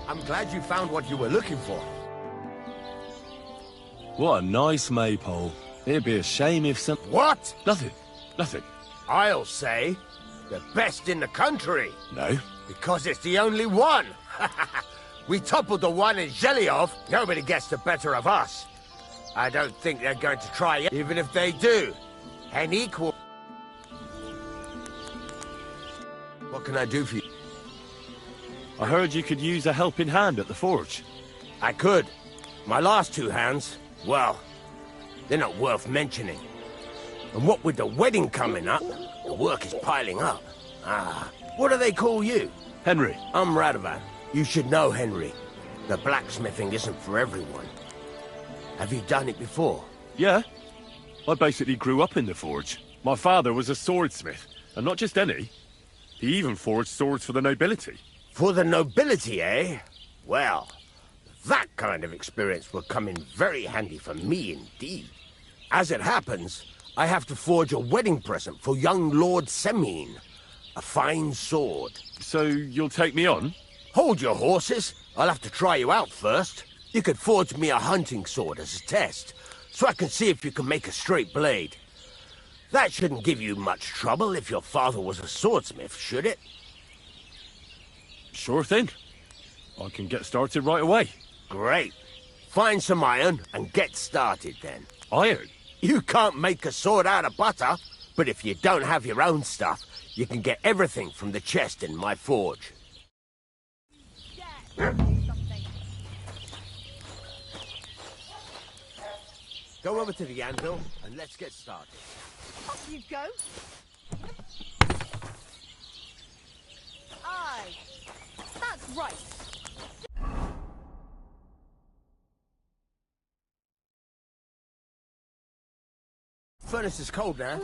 Speaker 6: I'm glad you found what you were looking for.
Speaker 1: What a nice maypole. It'd be a shame if some...
Speaker 6: What?
Speaker 1: Nothing. Nothing.
Speaker 6: I'll say the best in the country.
Speaker 1: No.
Speaker 6: Because it's the only one. We toppled the one in Zhelyov. Nobody gets the better of us. I don't think they're going to try it, even if they do. An equal... What can I do for you?
Speaker 7: I heard you could use a helping hand at the forge.
Speaker 6: I could. My last two hands, well, they're not worth mentioning. And what with the wedding coming up, the work is piling up. What do they call you?
Speaker 7: Henry.
Speaker 6: I'm Radovan. You should know Henry. The blacksmithing isn't for everyone. Have you done it before?
Speaker 7: Yeah. I basically grew up in the forge. My father was a swordsmith, and not just any. He even forged swords for the nobility.
Speaker 6: For the nobility, eh? Well, that kind of experience will come in very handy for me indeed. As it happens, I have to forge a wedding present for young Lord Semine. A fine sword.
Speaker 7: So you'll take me on?
Speaker 6: Hold your horses. I'll have to try you out first. You could forge me a hunting sword as a test, so I can see if you can make a straight blade. That shouldn't give you much trouble if your father was a swordsmith, should it?
Speaker 7: Sure thing. I can get started right away.
Speaker 6: Great. Find some iron and get started then.
Speaker 7: Iron?
Speaker 6: You can't make a sword out of butter, but if you don't have your own stuff, you can get everything from the chest in my forge. Go over to the anvil and let's get started.
Speaker 15: Off you go. Aye. That's right.
Speaker 6: Furnace is cold now.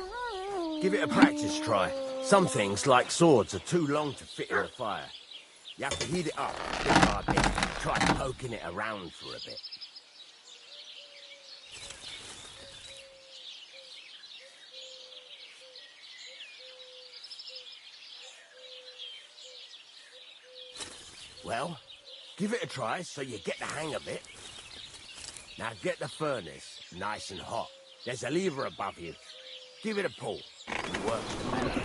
Speaker 6: Give it a practice try. Some things, like swords, are too long to fit in a fire. You have to heat it up bit by bit. Try poking it around for a bit. Well, give it a try so you get the hang of it. Now get the furnace nice and hot. There's a lever above you. Give it a pull. Work the metal.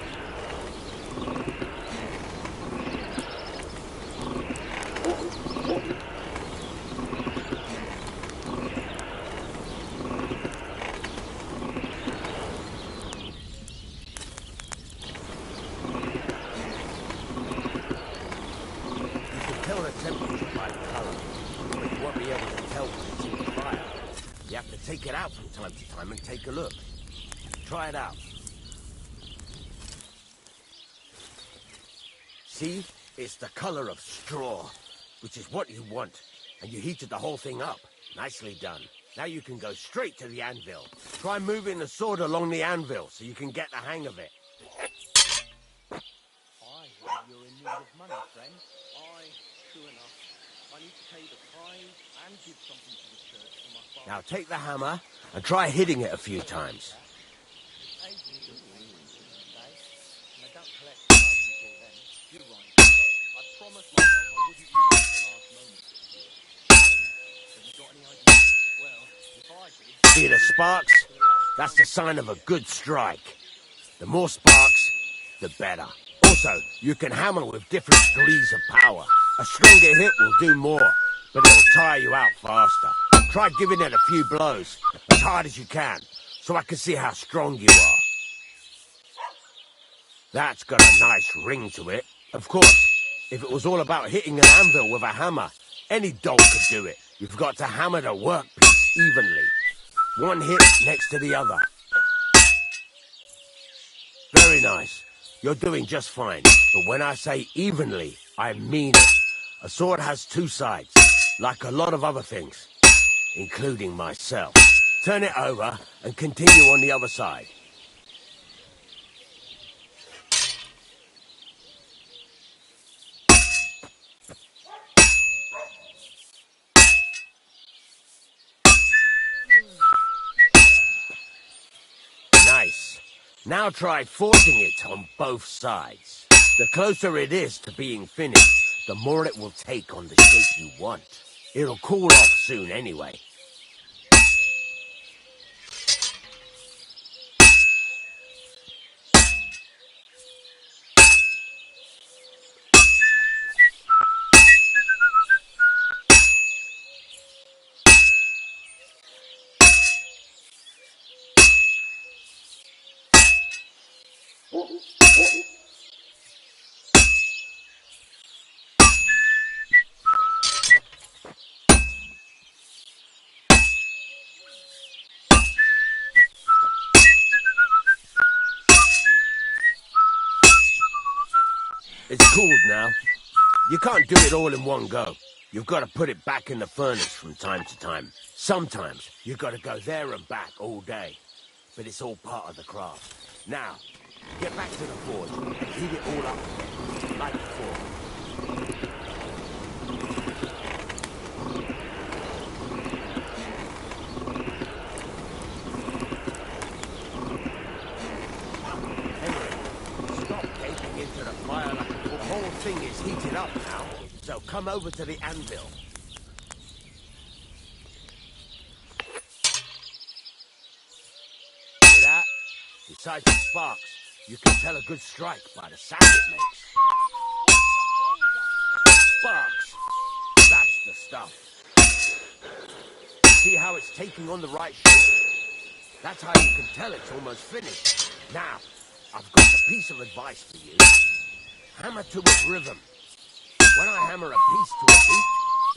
Speaker 6: Take it out from time to time and take a look. Try it out. See? It's the color of straw, which is what you want. And you heated the whole thing up. Nicely done. Now you can go straight to the anvil. Try moving the sword along the anvil so you can get the hang of it.
Speaker 5: I hear you're in need of money, friend. True enough. I need to pay the tithe and give something to the church for my father.
Speaker 6: Now take the hammer and try hitting it a few times. See the sparks? That's the sign of a good strike. The more sparks, the better. Also, you can hammer with different degrees of power. A stronger hit will do more, but it'll tire you out faster. Try giving it a few blows, as hard as you can, so I can see how strong you are. That's got a nice ring to it. Of course, if it was all about hitting an anvil with a hammer, any dog could do it. You've got to hammer the workpiece evenly. One hit next to the other. Very nice. You're doing just fine. But when I say evenly, I mean it. A sword has two sides, like a lot of other things, including myself. Turn it over and continue on the other side. Nice. Now try forging it on both sides. The closer it is to being finished, the more it will take on the shape you want. It'll cool off soon anyway. It's cooled now. You can't do it all in one go. You've got to put it back in the furnace from time to time. Sometimes you've got to go there and back all day. But it's all part of the craft. Now, get back to the forge and heat it all up again, like before. Into the fire like the whole thing is heated up now, so come over to the anvil. See that? Besides the sparks, you can tell a good strike by the sound it makes. Sparks! That's the stuff. See how it's taking on the right shape? That's how you can tell it's almost finished. Now, I've got a piece of advice for you. Hammer to a rhythm. When I hammer a piece to a beat,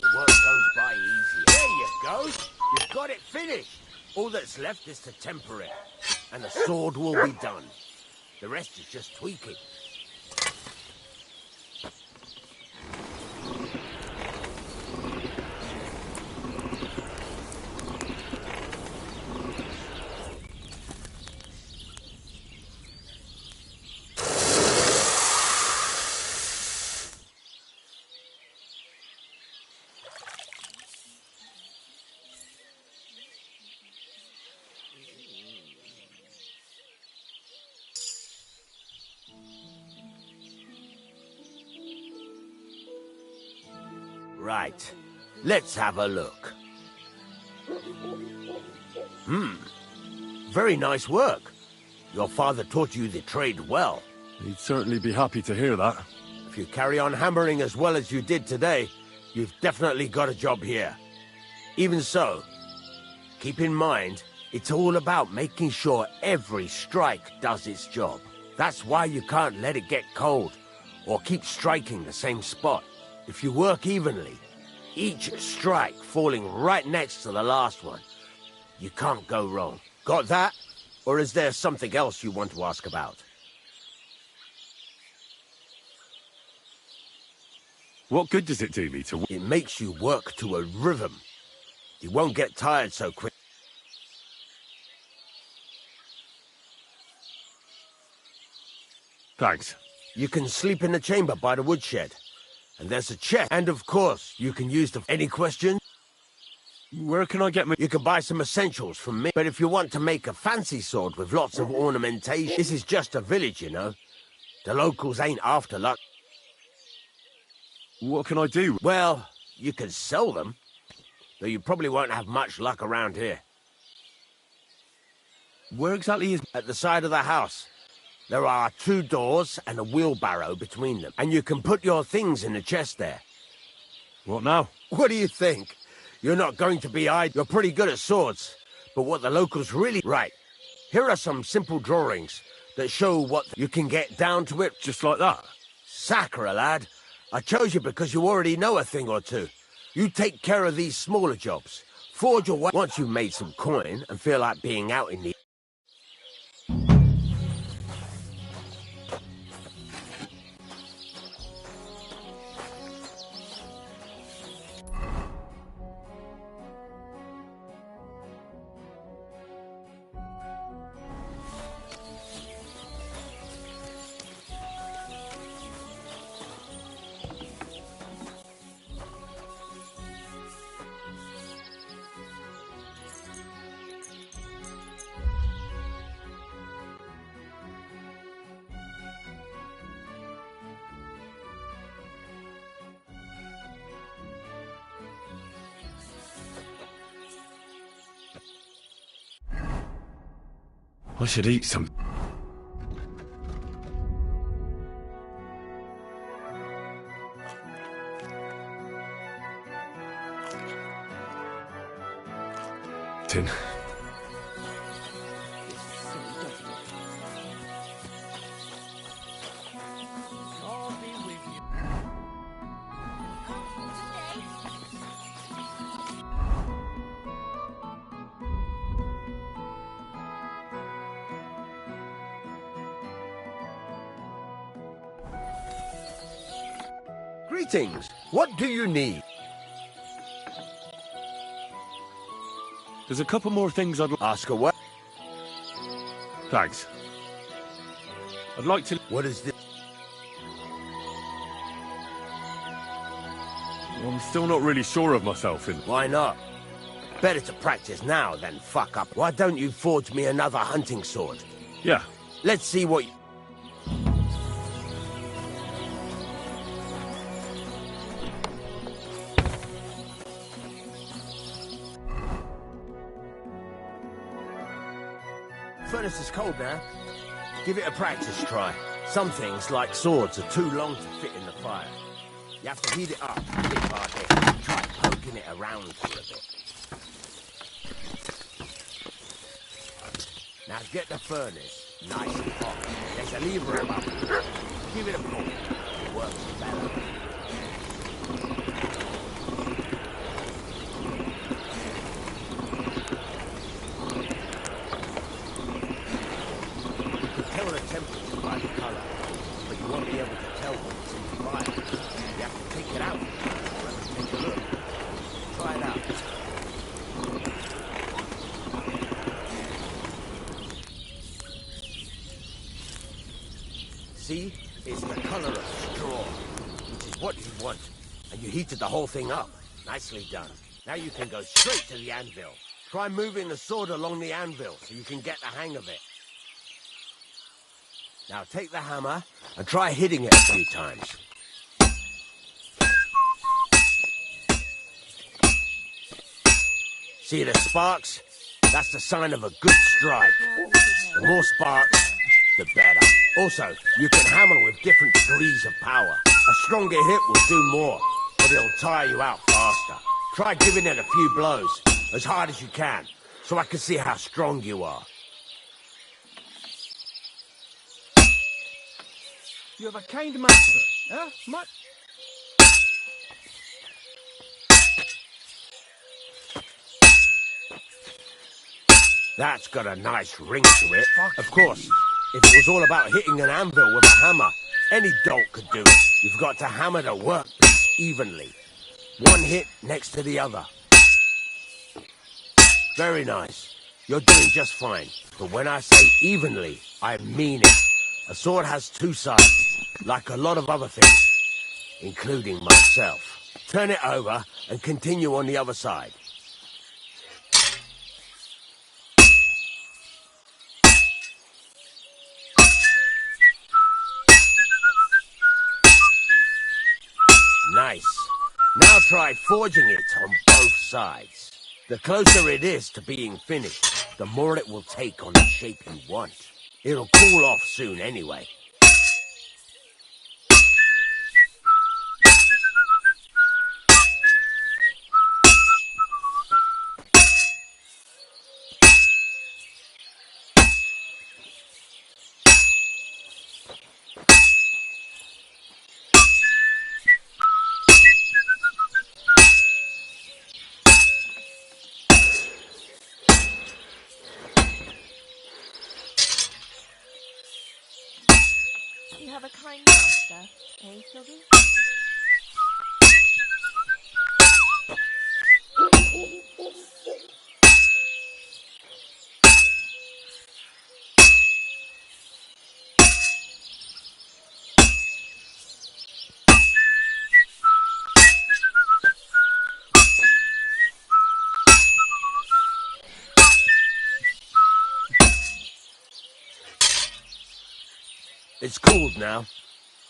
Speaker 6: the work goes by easier. There you go. You've got it finished. All that's left is to temper it, and the sword will be done. The rest is just tweaking. Right. Let's have a look. Very nice work. Your father taught you the trade well.
Speaker 7: He'd certainly be happy to hear that.
Speaker 6: If you carry on hammering as well as you did today, you've definitely got a job here. Even so, keep in mind, it's all about making sure every strike does its job. That's why you can't let it get cold, or keep striking the same spot. If you work evenly, each strike falling right next to the last one, you can't go wrong. Got that? Or is there something else you want to ask about?
Speaker 7: What good does it do me to...
Speaker 6: It makes you work to a rhythm. You won't get tired so quick.
Speaker 7: Thanks.
Speaker 6: You can sleep in the chamber by the woodshed. And there's a chest. And of course, you can use the... Any questions?
Speaker 7: Where can I get my...
Speaker 6: You can buy some essentials from me. But if you want to make a fancy sword with lots of ornamentation... This is just a village, you know. The locals ain't after luck.
Speaker 7: What can I do?
Speaker 6: Well, you can sell them. Though you probably won't have much luck around here.
Speaker 7: Where exactly is...
Speaker 6: At the side of the house. There are 2 doors and a wheelbarrow between them. And you can put your things in the chest there.
Speaker 7: What now?
Speaker 6: What do you think? You're not going to be eyed. You're pretty good at swords. But what the locals really... Right. Here are some simple drawings that show what... You can get down to it.
Speaker 7: Just like that?
Speaker 6: Sacre, lad. I chose you because you already know a thing or two. You take care of these smaller jobs. Forge your way... Once you've made some coin and feel like being out in the...
Speaker 1: I should eat some. Tin.
Speaker 6: Greetings. What do you need?
Speaker 7: There's a couple more things I'd
Speaker 6: ask away.
Speaker 7: Thanks. I'd like to.
Speaker 6: What is this?
Speaker 7: Well, I'm still not really sure of myself in.
Speaker 6: Why not? Better to practice now than fuck up. Why don't you forge me another hunting sword?
Speaker 7: Yeah.
Speaker 6: Let's see what. Furnace is cold now. Give it a practice try. Some things, like swords, are too long to fit in the fire. You have to heat it up, bit by bit. Try poking it around for a bit. Now get the furnace nice and hot. There's a lever above it. Give it a pull. It works better. Tell the temperature by the colour, but you won't be able to tell when it's in the fire. You have to take it out. Take a look. Try it out. See? It's the colour of straw, which is what you want. And you heated the whole thing up. Nicely done. Now you can go straight to the anvil. Try moving the sword along the anvil so you can get the hang of it. Now take the hammer and try hitting it a few times. See the sparks? That's the sign of a good strike. The more sparks, the better. Also, you can hammer with different degrees of power. A stronger hit will do more, but it'll tire you out faster. Try giving it a few blows, as hard as you can, so I can see how strong you are.
Speaker 8: You have a kind master, huh?
Speaker 6: That's got a nice ring to it. Of course, if it was all about hitting an anvil with a hammer, any dolt could do it. You've got to hammer the workpiece evenly. One hit next to the other. Very nice. You're doing just fine. But when I say evenly, I mean it. A sword has two sides, like a lot of other things, including myself. Turn it over and continue on the other side. Nice. Now try forging it on both sides. The closer it is to being finished, the more it will take on the shape you want. It'll cool off soon anyway.
Speaker 10: You have a kind master, eh, Sylvie?
Speaker 6: It's cooled now.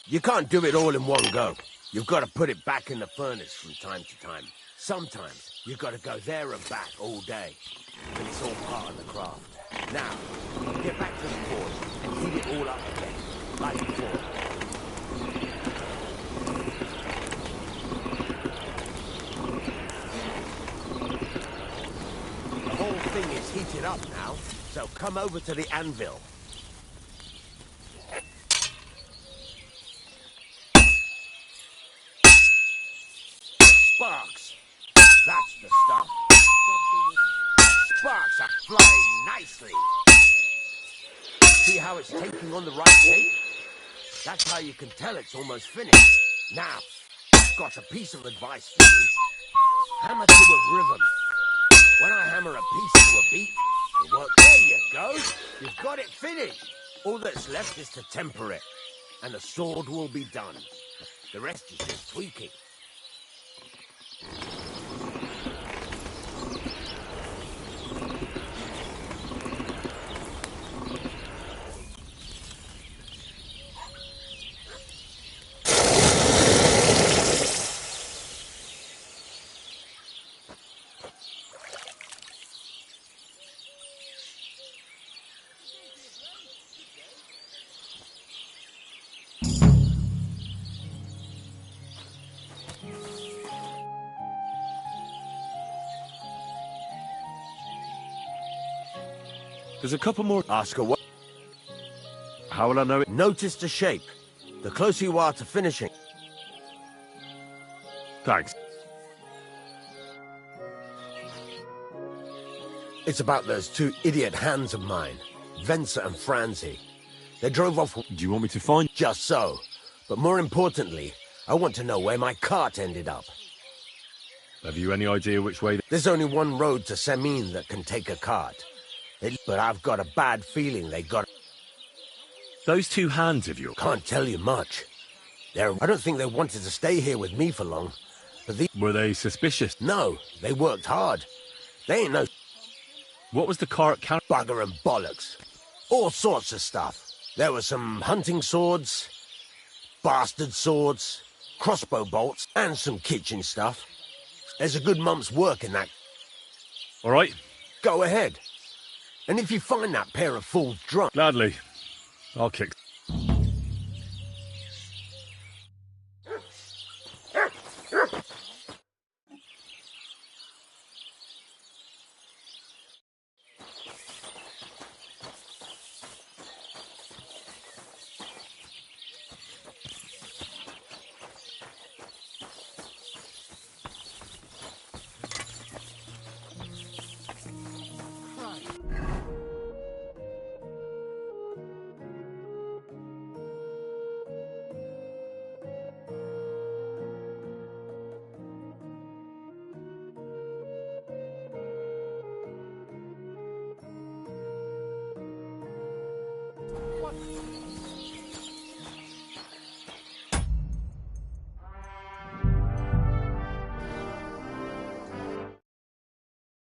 Speaker 6: You can't do it all in one go. You've got to put it back in the furnace from time to time. Sometimes you've got to go there and back all day. And it's all part of the craft. Now, get back to the forge and heat it all up again, like before. The whole thing is heated up now, so come over to the anvil. Sparks! That's the stuff. Sparks are flying nicely. See how it's taking on the right shape? That's how you can tell it's almost finished. Now, I've got a piece of advice for you. Hammer to a rhythm. When I hammer a piece to a beat, the work... There you go! You've got it finished! All that's left is to temper it, and the sword will be done. The rest is just tweaking.
Speaker 7: There's a couple more.
Speaker 6: Ask her what?
Speaker 7: How will I know it?
Speaker 6: Notice the shape. The closer you are to finishing.
Speaker 7: Thanks.
Speaker 6: It's about those two idiot hands of mine, Venser and Franzi. They drove off...
Speaker 7: Do you want me to find...
Speaker 6: Just so. But more importantly, I want to know where my cart ended up.
Speaker 7: Have you any idea which way...
Speaker 6: There's only one road to Semin that can take a cart. But I've got a bad feeling they got...
Speaker 7: Those two hands of yours...
Speaker 6: Can't tell you much. I don't think they wanted to stay here with me for long. But
Speaker 7: Were they suspicious?
Speaker 6: No, they worked hard. They ain't no...
Speaker 7: What was the cart carrying?
Speaker 6: Bugger and bollocks. All sorts of stuff. There were some hunting swords, bastard swords, crossbow bolts, and some kitchen stuff. There's a good month's work in that.
Speaker 7: All right.
Speaker 6: Go ahead. And if you find that pair of fools drunk...
Speaker 7: Gladly. I'll kick...